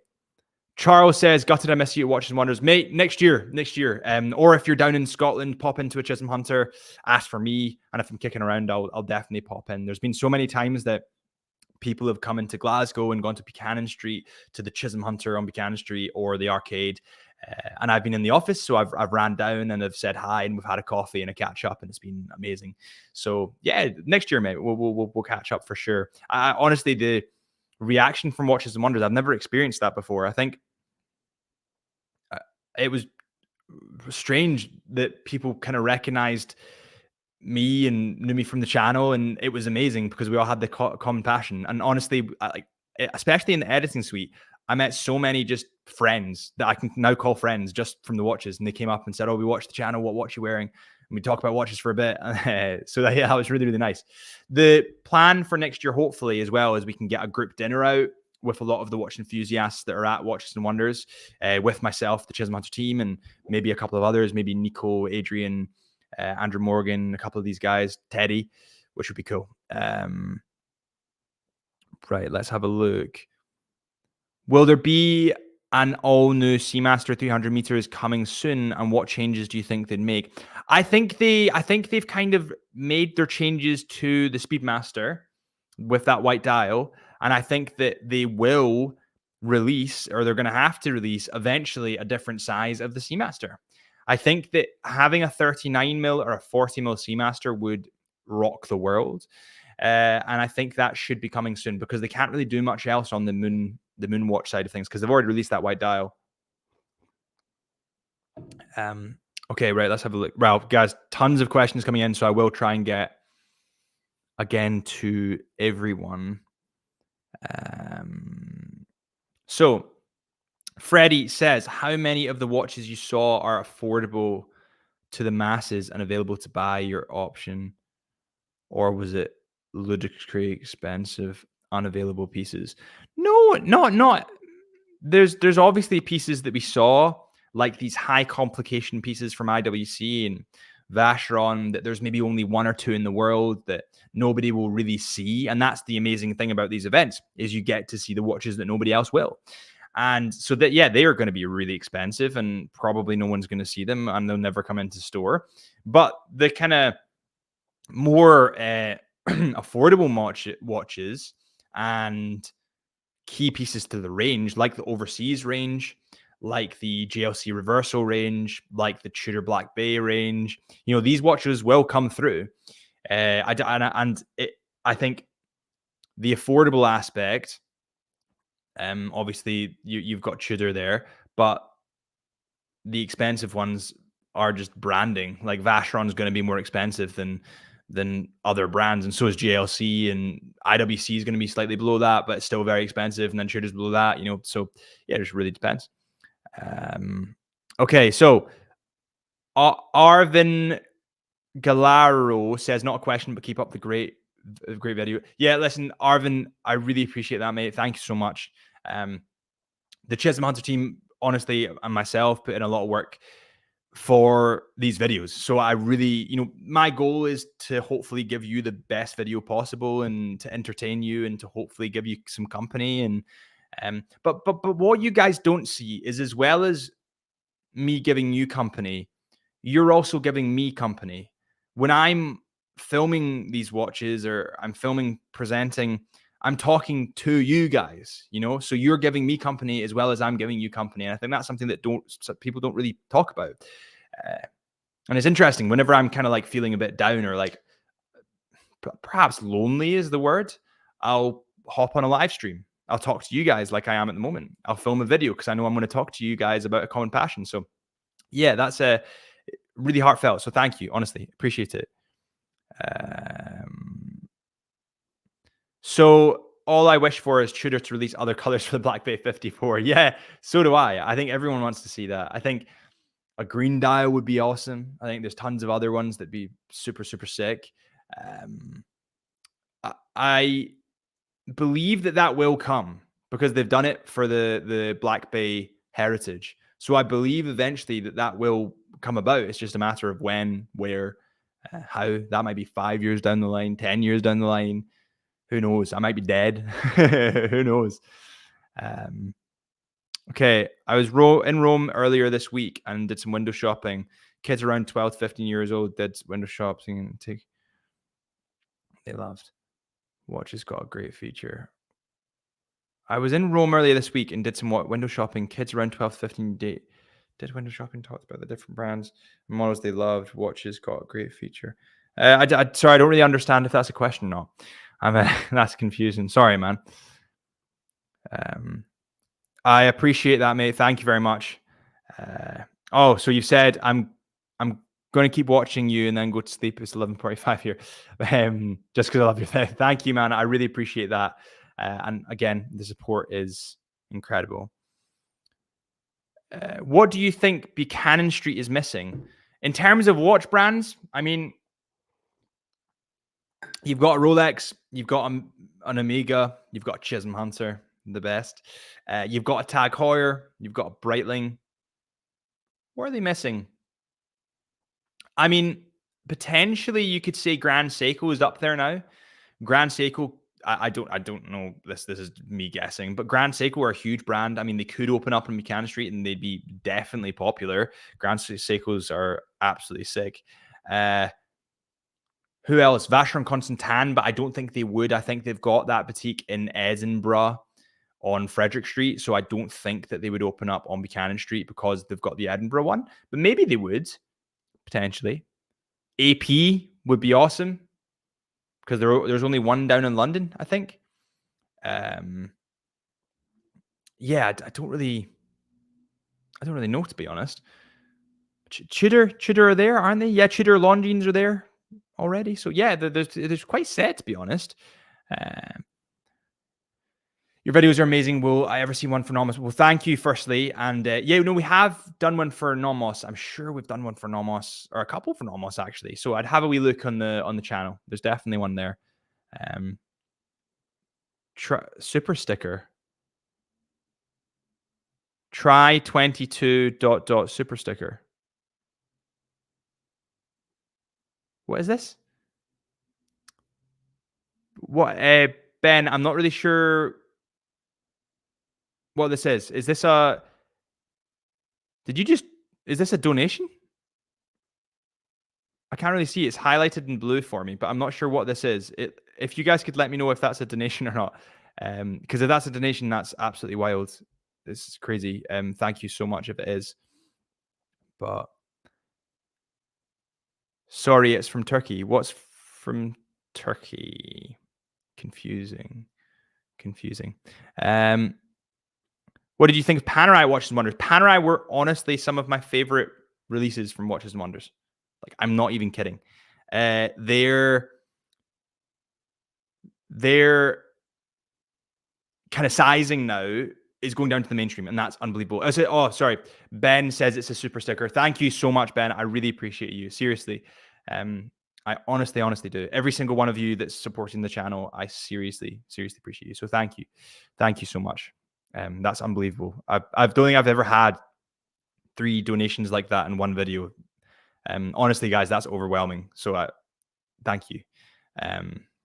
Charles says, gutted I miss you at Watches and Wonders. Mate, next year. Or if you're down in Scotland, pop into a Chisholm Hunter, ask for me. And if I'm kicking around, I'll definitely pop in. There's been so many times that people have come into Glasgow and gone to Buchanan Street, to the Chisholm Hunter on Buchanan Street or the arcade. And I've been in the office, so I've ran down and have said hi, and we've had a coffee and a catch up, and it's been amazing. So yeah, next year, mate, we'll catch up for sure. Honestly, the reaction from Watches and Wonders, I've never experienced that before. I think it was strange that people kind of recognized me and knew me from the channel, and it was amazing because we all had the common passion. And honestly, especially in the editing suite, I met so many just friends that I can now call friends just from the watches, and they came up and said, "Oh, we watched the channel. What watch you wearing?" And we talked about watches for a bit. So that was really, really nice. The plan for next year, hopefully, as well, is we can get a group dinner out with a lot of the watch enthusiasts that are at Watches and Wonders, with myself, the Chisholm Hunter team, and maybe a couple of others, maybe Nico, Adrian, Andrew Morgan, a couple of these guys, Teddy, which would be cool. Right, let's have a look. Will there be an all-new Seamaster 300 meters coming soon, and what changes do you think they'd make? I think they've kind of made their changes to the Speedmaster with that white dial, and I think that they will release, or they're going to have to release eventually, a different size of the Seamaster. I think that having a 39 mil or a 40 mil Seamaster would rock the world. And I think that should be coming soon because they can't really do much else on the MoonWatch side of things because they've already released that white dial. Okay, right, let's have a look. Well, guys, tons of questions coming in, so I will try and get again to everyone. So Freddie says, how many of the watches you saw are affordable to the masses and available to buy your option? Or was it ludicrously expensive, unavailable pieces? No, not. There's obviously pieces that we saw, like these high complication pieces from IWC and Vacheron, that there's maybe only one or two in the world that nobody will really see. And that's the amazing thing about these events, is you get to see the watches that nobody else will. And so that, yeah, they are going to be really expensive and probably no one's going to see them and they'll never come into store. But the kind of more affordable watches and key pieces to the range, like the overseas range, like the JLC reversal range, like the Tudor Black Bay range, these watches will come through. I think the affordable aspect, obviously you've got Tudor there, but the expensive ones are just branding. Like Vacheron is going to be more expensive than other brands, and so is JLC, and IWC is going to be slightly below that, but it's still very expensive, and then Tudor's below that, so yeah, it just really depends. Okay, so Arvin Galaro says, not a question, but keep up the great video. Yeah, listen, Arvin, I really appreciate that, mate. Thank you so much. The Chisholm Hunter team, honestly, and myself put in a lot of work for these videos. So I really, my goal is to hopefully give you the best video possible and to entertain you and to hopefully give you some company. And But what you guys don't see is, as well as me giving you company, you're also giving me company. When I'm filming these watches or I'm filming, presenting, I'm talking to you guys, so you're giving me company as well as I'm giving you company. And I think that's something that people don't really talk about. And it's interesting whenever I'm kind of like feeling a bit down or like perhaps lonely is the word, I'll hop on a live stream. I'll talk to you guys like I am at the moment. I'll film a video because I know I'm going to talk to you guys about a common passion. So yeah, that's really heartfelt. So thank you. Honestly, appreciate it. So all I wish for is Tudor to release other colors for the Black Bay 54. Yeah, so do I. I think everyone wants to see that. I think a green dial would be awesome. I think there's tons of other ones that'd be super, super sick. I believe that will come because they've done it for the Black Bay heritage. So I believe eventually that will come about. It's just a matter of when, where, how. That might be 5 years down the line, 10 years down the line. Who knows? I might be dead. Who knows? Okay, I was in Rome earlier this week and did some window shopping. Kids around 12, 15 years old did window shopping. They loved. Watch has got a great feature. I was in Rome earlier this week and did some window shopping. Kids around 12, 15 did window shopping, talked about the different brands, models they loved. Watches got a great feature. Sorry, I don't really understand if that's a question or not. That's confusing. Sorry, man. I appreciate that, mate. Thank you very much. So you said I'm going to keep watching you and then go to sleep. It's 11:45 here. Just because I love you. Thank you, man. I really appreciate that. And again, the support is incredible. What do you think Buchanan Street is missing in terms of watch brands? I mean, you've got a Rolex, you've got an Omega, you've got a Chisholm Hunter, the best. You've got a Tag Heuer, you've got a Breitling. What are they missing? I mean, potentially you could say Grand Seiko is up there now. Grand Seiko, I don't know this. This is me guessing, but Grand Seiko are a huge brand. I mean, they could open up in Buchanan Street and they'd be definitely popular. Grand Seikos are absolutely sick. Who else? Vacheron Constantin, but I don't think they would. I think they've got that boutique in Edinburgh on Frederick Street, so I don't think that they would open up on Buchanan Street because they've got the Edinburgh one. But maybe they would, potentially. AP would be awesome because there's only one down in London, I think. Yeah, I don't really know, to be honest. Tudor are there, aren't they? Yeah, Tudor Longines are there already. So yeah, there's quite set, to be honest. Your videos are amazing. Will I ever see one for Nomos? Well, thank you, firstly. And we have done one for Nomos. I'm sure we've done one for Nomos, or a couple for Nomos, actually. So I'd have a wee look on the channel. There's definitely one there. Super sticker. Try 22 ... super sticker. What is this? What, Ben? I'm not really sure what this is. Is this a? Is this a donation? I can't really see. It's highlighted in blue for me, but I'm not sure what this is. If you guys could let me know if that's a donation or not, because if that's a donation, that's absolutely wild. This is crazy. Thank you so much if it is. But sorry, it's from Turkey. What's from Turkey? Confusing. What did you think of Panerai Watches and Wonders? Panerai were honestly some of my favorite releases from Watches and Wonders. Like, I'm not even kidding. Their kind of sizing now is going down to the mainstream, and that's unbelievable. Sorry. Ben says it's a super sticker. Thank you so much, Ben. I really appreciate you. Seriously. I honestly do. Every single one of you that's supporting the channel, I seriously appreciate you. So thank you. Thank you so much. That's unbelievable. I don't think I've ever had 3 donations like that in one video. Honestly, guys, that's overwhelming. So thank you. I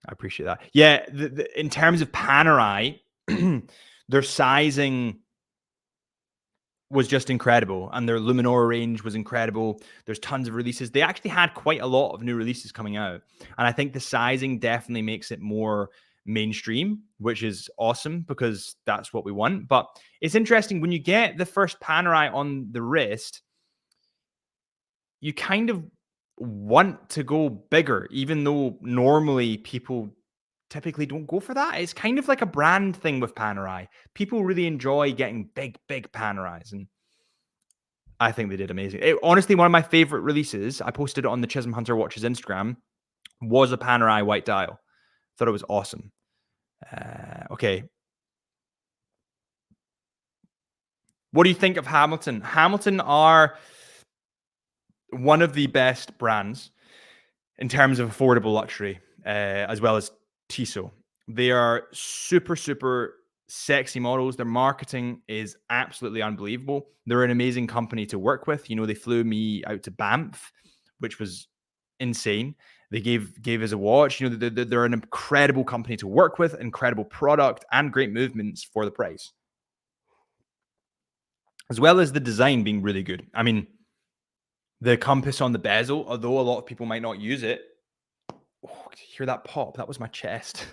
appreciate that. Yeah, in terms of Panerai, Their sizing was just incredible, and their Luminora range was incredible. There's tons of releases. They actually had quite a lot of new releases coming out, and I think the sizing definitely makes it more mainstream, which is awesome because that's what we want. But it's interesting when you get the first Panerai on the wrist, you kind of want to go bigger, even though normally people typically don't go for that. It's kind of like a brand thing with Panerai. People really enjoy getting big Panerais, and I think they did amazing. Honestly, one of my favorite releases, I posted it on the Chisholm Hunter Watches Instagram, was a Panerai white dial. Thought it was awesome. Okay. What do you think of Hamilton? Hamilton are one of the best brands in terms of affordable luxury, as well as Tissot. They are super sexy models. Their marketing is absolutely unbelievable. They're an amazing company to work with. You know, they flew me out to Banff, which was insane. They gave us a watch. You know, they're an incredible company to work with, incredible product, and great movements for the price, as well as the design being really good. I mean, the compass on the bezel, although a lot of people might not use it. Oh, did you hear that pop? That was my chest.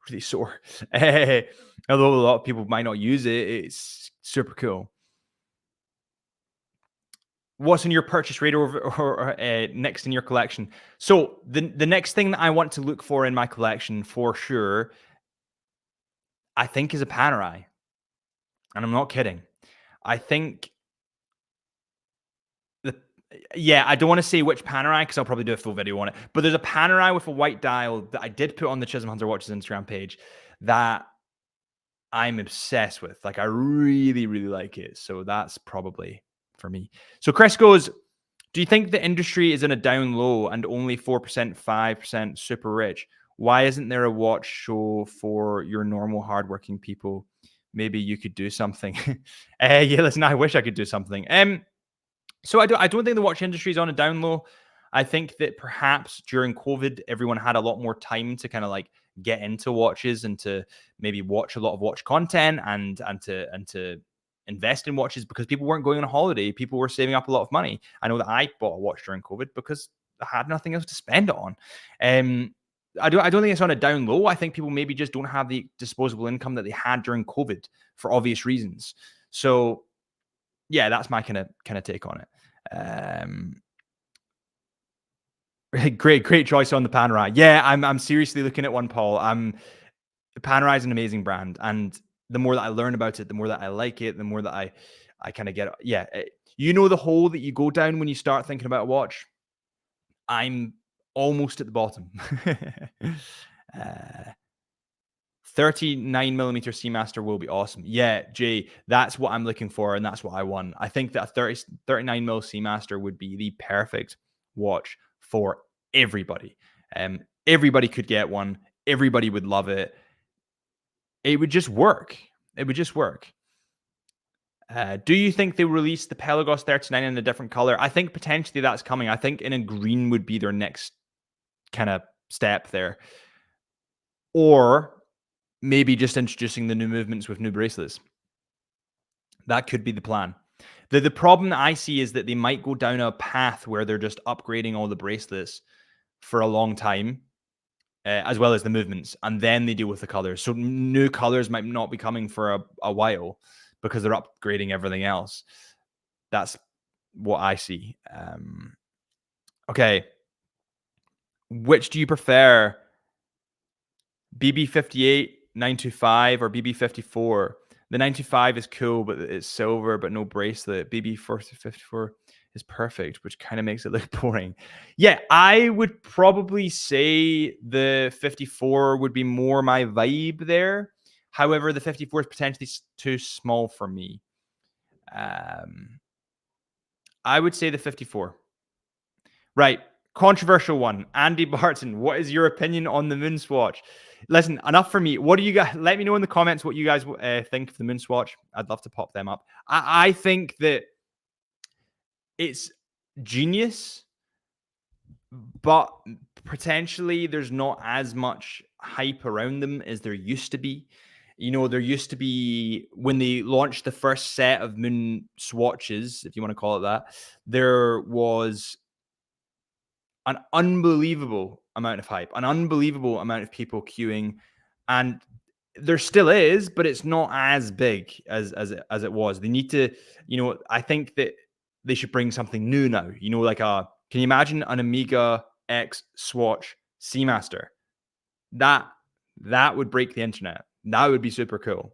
Really sore. Although a lot of people might not use it, it's super cool. What's in your purchase rate or next in your collection? So the next thing that I want to look for in my collection for sure, I think, is a Panerai. And I'm not kidding. I think the yeah, I don't want to say which Panerai because I'll probably do a full video on it. But there's a Panerai with a white dial that I did put on the Chisholm Hunter Watches Instagram page that I'm obsessed with. Like, I really like it. So that's probably for me. So Chris goes, do you think the industry is in a down low and only 4%, 5% super rich? Why isn't there a watch show for your normal hardworking people? Maybe you could do something. Yeah, listen, I wish I could do something. So I don't think the watch industry is on a down low. I think that perhaps during COVID, everyone had a lot more time to kind of like get into watches and to maybe watch a lot of watch content and to invest in watches because people weren't going on a holiday. People were saving up a lot of money. I know that I bought a watch during COVID because I had nothing else to spend it on. I don't think it's on a down low. I think people maybe just don't have the disposable income that they had during COVID for obvious reasons. So yeah, that's my kind of take on it. Great choice on the Panerai. Yeah, I'm seriously looking at one, Paul. Panerai is an amazing brand, and the more that I learn about it, the more that I like it, the more that I kind of get. Yeah, you know the hole that you go down when you start thinking about a watch. I'm almost at the bottom. uh, 39mm Seamaster will be awesome. Yeah, Jay, that's what I'm looking for, and that's what I want. I think that a 39mm Seamaster would be the perfect watch for everybody. Everybody could get one. Everybody would love it. It would just work. It would just work. Do you think they release the Pelagos 39 in a different color? I think potentially that's coming. I think in a green would be their next kind of step there. Or maybe just introducing the new movements with new bracelets. That could be the plan. The problem that I see is that they might go down a path where they're just upgrading all the bracelets for a long time, as well as the movements, and then they deal with the colors. So new colors might not be coming for a while because they're upgrading everything else. That's what I see. Okay. Which do you prefer? BB58, 925, or BB54? The 925 is cool, but it's silver, but no bracelet. BB54 is perfect, which kind of makes it look boring. Yeah, I would probably say the 54 would be more my vibe there. However, the 54 is potentially too small for me. I would say the 54. Right. Controversial one. Andy Barton, what is your opinion on the MoonSwatch? Listen, enough for me. What do you guys, let me know in the comments what you guys think of the MoonSwatch. I'd love to pop them up. I think that it's genius, but potentially there's not as much hype around them as there used to be. There used to be, when they launched the first set of MoonSwatches, if you want to call it that, there was an unbelievable amount of hype, an unbelievable amount of people queuing, and there still is, but it's not as big as it was. They need to, I think that they should bring something new now. Like can you imagine an Amiga X Swatch Seamaster? That would break the internet. That would be super cool.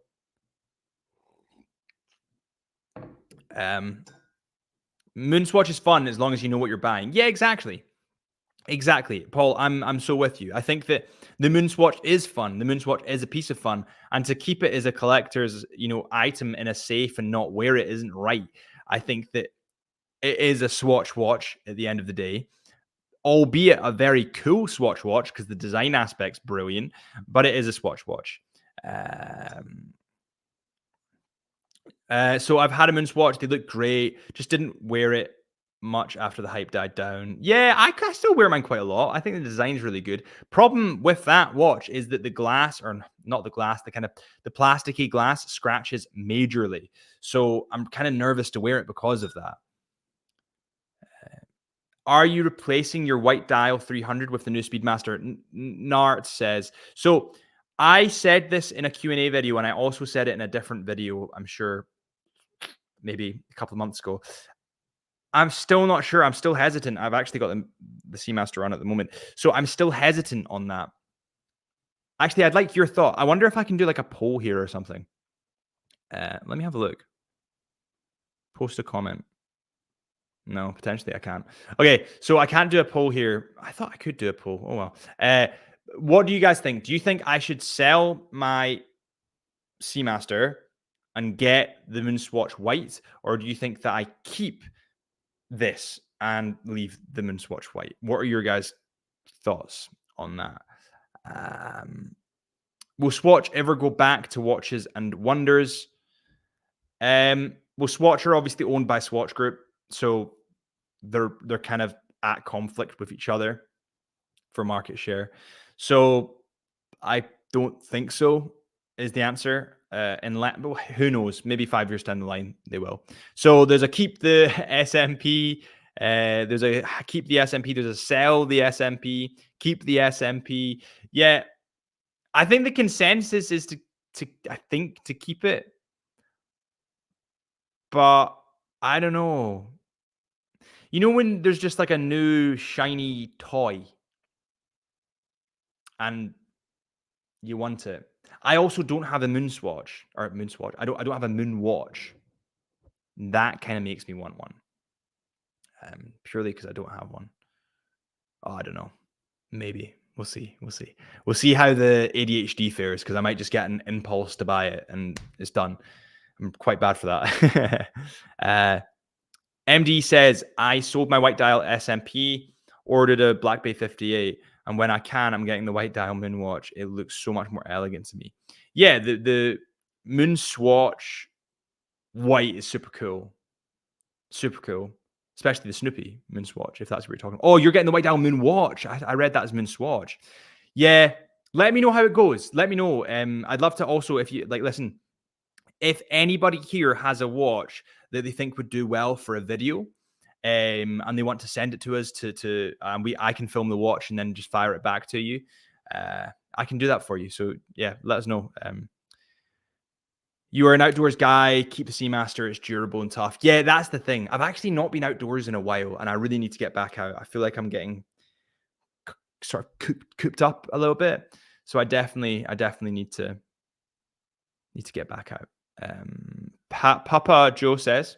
MoonSwatch is fun as long as you know what you're buying. Yeah, exactly. Exactly, Paul. I'm so with you. I think that the MoonSwatch is fun. The MoonSwatch is a piece of fun, and to keep it as a collector's, item in a safe and not wear it isn't right. I think that it is a Swatch watch at the end of the day, albeit a very cool Swatch watch because the design aspect's brilliant. But it is a Swatch watch. So I've had a MoonSwatch. They look great. Just didn't wear it much after the hype died down. Yeah, I still wear mine quite a lot. I think the design's really good. Problem with that watch is that the glass, or not the glass, the plasticky glass scratches majorly. So I'm kind of nervous to wear it because of that. Are you replacing your white dial 300 with the new Speedmaster? Nart says. So I said this in a Q&A video, and I also said it in a different video, I'm sure, maybe a couple of months ago. I'm still not sure. I'm still hesitant. I've actually got the Seamaster on at the moment. So I'm still hesitant on that. Actually, I'd like your thought. I wonder if I can do like a poll here or something. Let me have a look. Post a comment. No, potentially I can't. Okay, so I can't do a poll here. I thought I could do a poll. Oh, well. What do you guys think? Do you think I should sell my Seamaster and get the MoonSwatch white? Or do you think that I keep this and leave the MoonSwatch white? What are your guys' thoughts on that? Will Swatch ever go back to Watches and Wonders? Well, Swatch are obviously owned by Swatch Group, so they're kind of at conflict with each other for market share. So I don't think so is the answer. But who knows? Maybe 5 years down the line they will. So there's a keep the SMP. There's a keep the SMP. There's a sell the SMP. Keep the SMP. Yeah, I think the consensus is to keep it, but I don't know. When there's just like a new shiny toy and you want it. I also don't have a MoonSwatch. I don't have a Moonwatch. That kind of makes me want one. Purely because I don't have one. Oh, I don't know. Maybe. We'll see. We'll see how the ADHD fares, because I might just get an impulse to buy it and it's done. I'm quite bad for that. MD says, I sold my white dial SMP, ordered a Black Bay 58, and when I can, I'm getting the white dial Moonwatch. It looks so much more elegant to me. Yeah, the MoonSwatch white is super cool. Super cool. Especially the Snoopy MoonSwatch, if that's what you're talking about. Oh, you're getting the white dial Moonwatch. I read that as MoonSwatch. Yeah, let me know how it goes. Let me know. I'd love to also, if you listen, if anybody here has a watch that they think would do well for a video, and they want to send it to us I can film the watch and then just fire it back to you. I can do that for you. So yeah, let us know. You are an outdoors guy. Keep the Seamaster. It's durable and tough. Yeah, that's the thing. I've actually not been outdoors in a while, and I really need to get back out. I feel like I'm getting sort of cooped up a little bit. So I definitely need to get back out. Papa Joe says,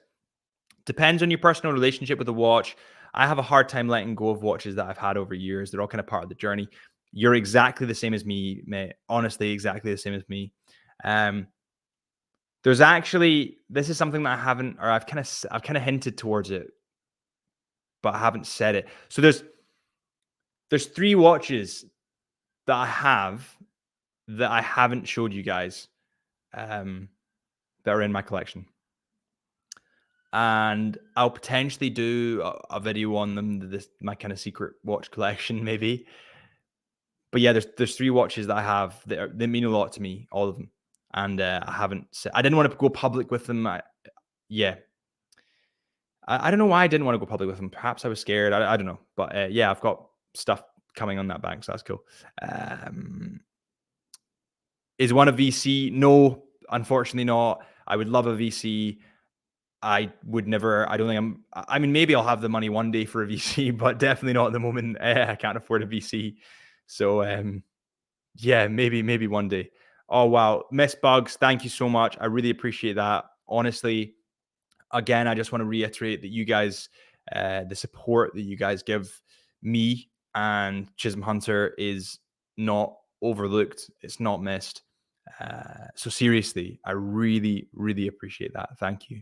depends on your personal relationship with the watch. I have a hard time letting go of watches that I've had over years. They're all kind of part of the journey. You're exactly the same as me, mate. Honestly, exactly the same as me. There's actually, this is something that I've kind of hinted towards it, but I haven't said it. So there's 3 watches that I have that I haven't showed you guys, that are in my collection. And I'll potentially do a video on them, my kind of secret watch collection, maybe. But yeah, there's 3 watches that I have that mean a lot to me, all of them. and I didn't want to go public with them. Yeah, I don't know why I didn't want to go public with them. Perhaps I was scared. I don't know, but yeah, I've got stuff coming on that bank, so that's cool. Is one a VC? No, unfortunately not. I would love a VC. I would never. I don't think I mean, maybe I'll have the money one day for a VC, but definitely not at the moment. I can't afford a VC. So yeah, maybe one day. Oh wow, Miss Bugs, thank you so much. I really appreciate that. Honestly, again, I just want to reiterate that you guys, the support that you guys give me and Chisholm Hunter is not overlooked. It's not missed. So seriously, I really, really appreciate that. Thank you.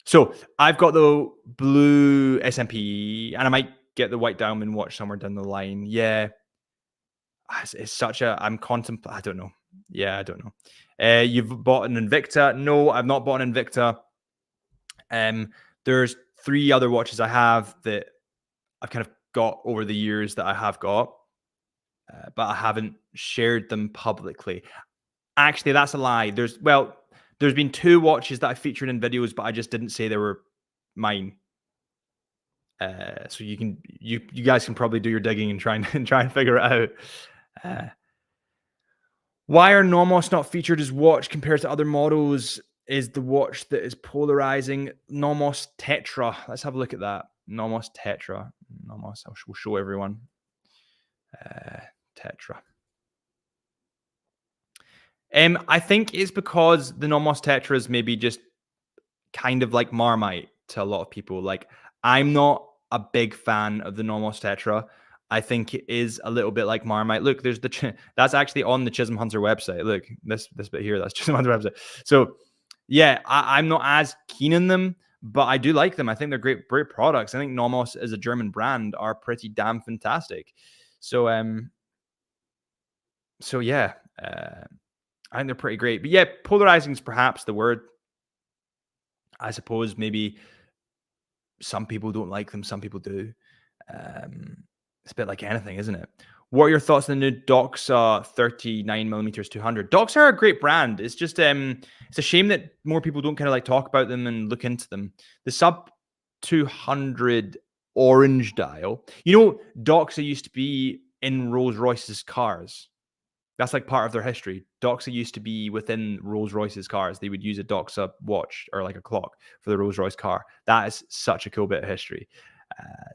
So I've got the blue SMP, and I might get the white diamond watch somewhere down the line. Yeah, it's such a. I'm contemplating. I don't know. Yeah, I don't know. You've bought an Invicta? No, I've not bought an Invicta. There's 3 other watches I have that I've kind of got over the years that I have got, but I haven't shared them publicly. Actually, that's a lie. There's been 2 watches that I featured in videos, but I just didn't say they were mine. So you guys can probably do your digging and try and figure it out. Why are Nomos not featured as watch compared to other models? Is the watch that is polarizing Nomos Tetra? Let's have a look at that. Nomos Tetra. Nomos. We'll show everyone. Tetra. I think it's because the Nomos Tetra is maybe just kind of like Marmite to a lot of people. Like, I'm not a big fan of the Nomos Tetra. I think it is a little bit like Marmite. Look, there's that's actually on the Chisholm Hunter website. Look, this bit here, that's Chisholm Hunter website. So yeah, I'm not as keen on them, but I do like them. I think they're great products. I think Nomos as a German brand are pretty damn fantastic. So yeah, I think they're pretty great. But yeah, polarizing is perhaps the word. I suppose maybe some people don't like them, some people do. It's a bit like anything, isn't it? What are your thoughts on the new Doxa 39mm 200? Doxa are a great brand. It's just it's a shame that more people don't kind of like talk about them and look into them. The sub 200 orange dial. You know, Doxa used to be in Rolls Royce's cars. That's like part of their history. Doxa used to be within Rolls Royce's cars. They would use a Doxa watch or like a clock for the Rolls Royce car. That is such a cool bit of history.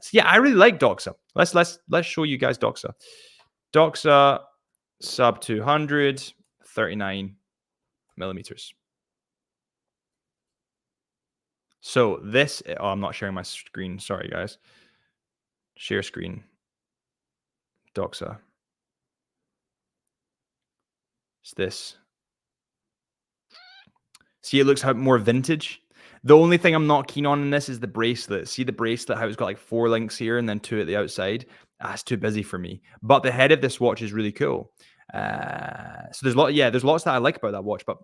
So yeah, I really like Doxa. Let's show you guys Doxa. Doxa sub 200, 39mm. So this, oh, I'm not sharing my screen. Sorry, guys. Share screen. Doxa. It's this. See, it looks more vintage. The only thing I'm not keen on in this is the bracelet. See the bracelet, how it's got like 4 links here and then 2 at the outside? That's too busy for me. But the head of this watch is really cool. So there's lots that I like about that watch, but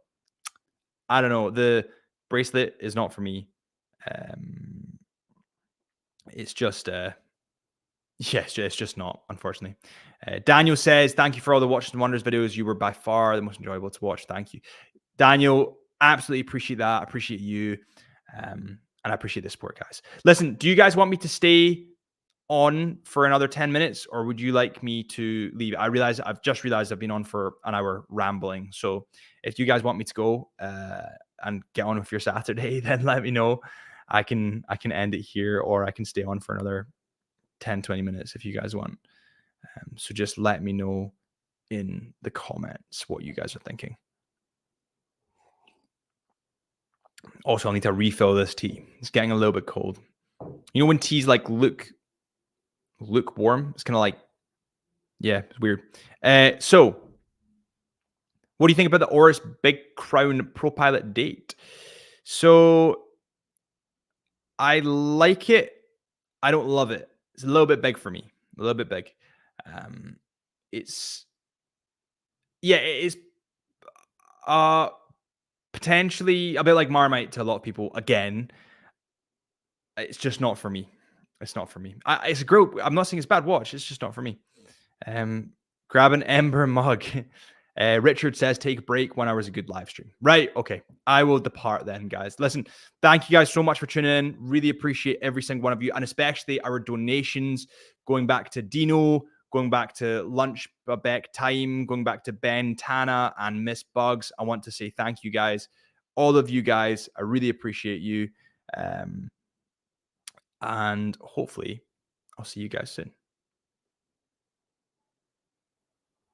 I don't know. The bracelet is not for me. It's just yes, it's just not, unfortunately. Daniel says, thank you for all the Watches and Wonders videos. You were by far the most enjoyable to watch. Thank you. Daniel, absolutely appreciate that. I appreciate you. And I appreciate the support, guys. Listen, do you guys want me to stay on for another 10 minutes or would you like me to leave? I've just realized I've been on for an hour rambling. So if you guys want me to go and get on with your Saturday, then let me know. I can end it here or I can stay on for another 10, 20 minutes if you guys want. So just let me know in the comments what you guys are thinking. Also, I'll need to refill this tea. It's getting a little bit cold. You know when teas like lukewarm? It's kind of like, yeah, it's weird. So what do you think about the Oris Big Crown Pro Pilot date? So I like it. I don't love it. It's a little bit big for me. A little bit big. It is potentially a bit like Marmite to a lot of people. Again, it's just not for me. It's not for me. It's a great. I'm not saying it's a bad watch. It's just not for me. Grab an Ember mug. Richard says, take a break. 1 hour is a good live stream. Right. Okay. I will depart then, guys. Listen, thank you guys so much for tuning in. Really appreciate every single one of you, and especially our donations going back to Dino, going back to Lunch Beck Time, going back to Ben, Tana, and Miss Bugs. I want to say thank you guys. All of you guys. I really appreciate you. And hopefully I'll see you guys soon.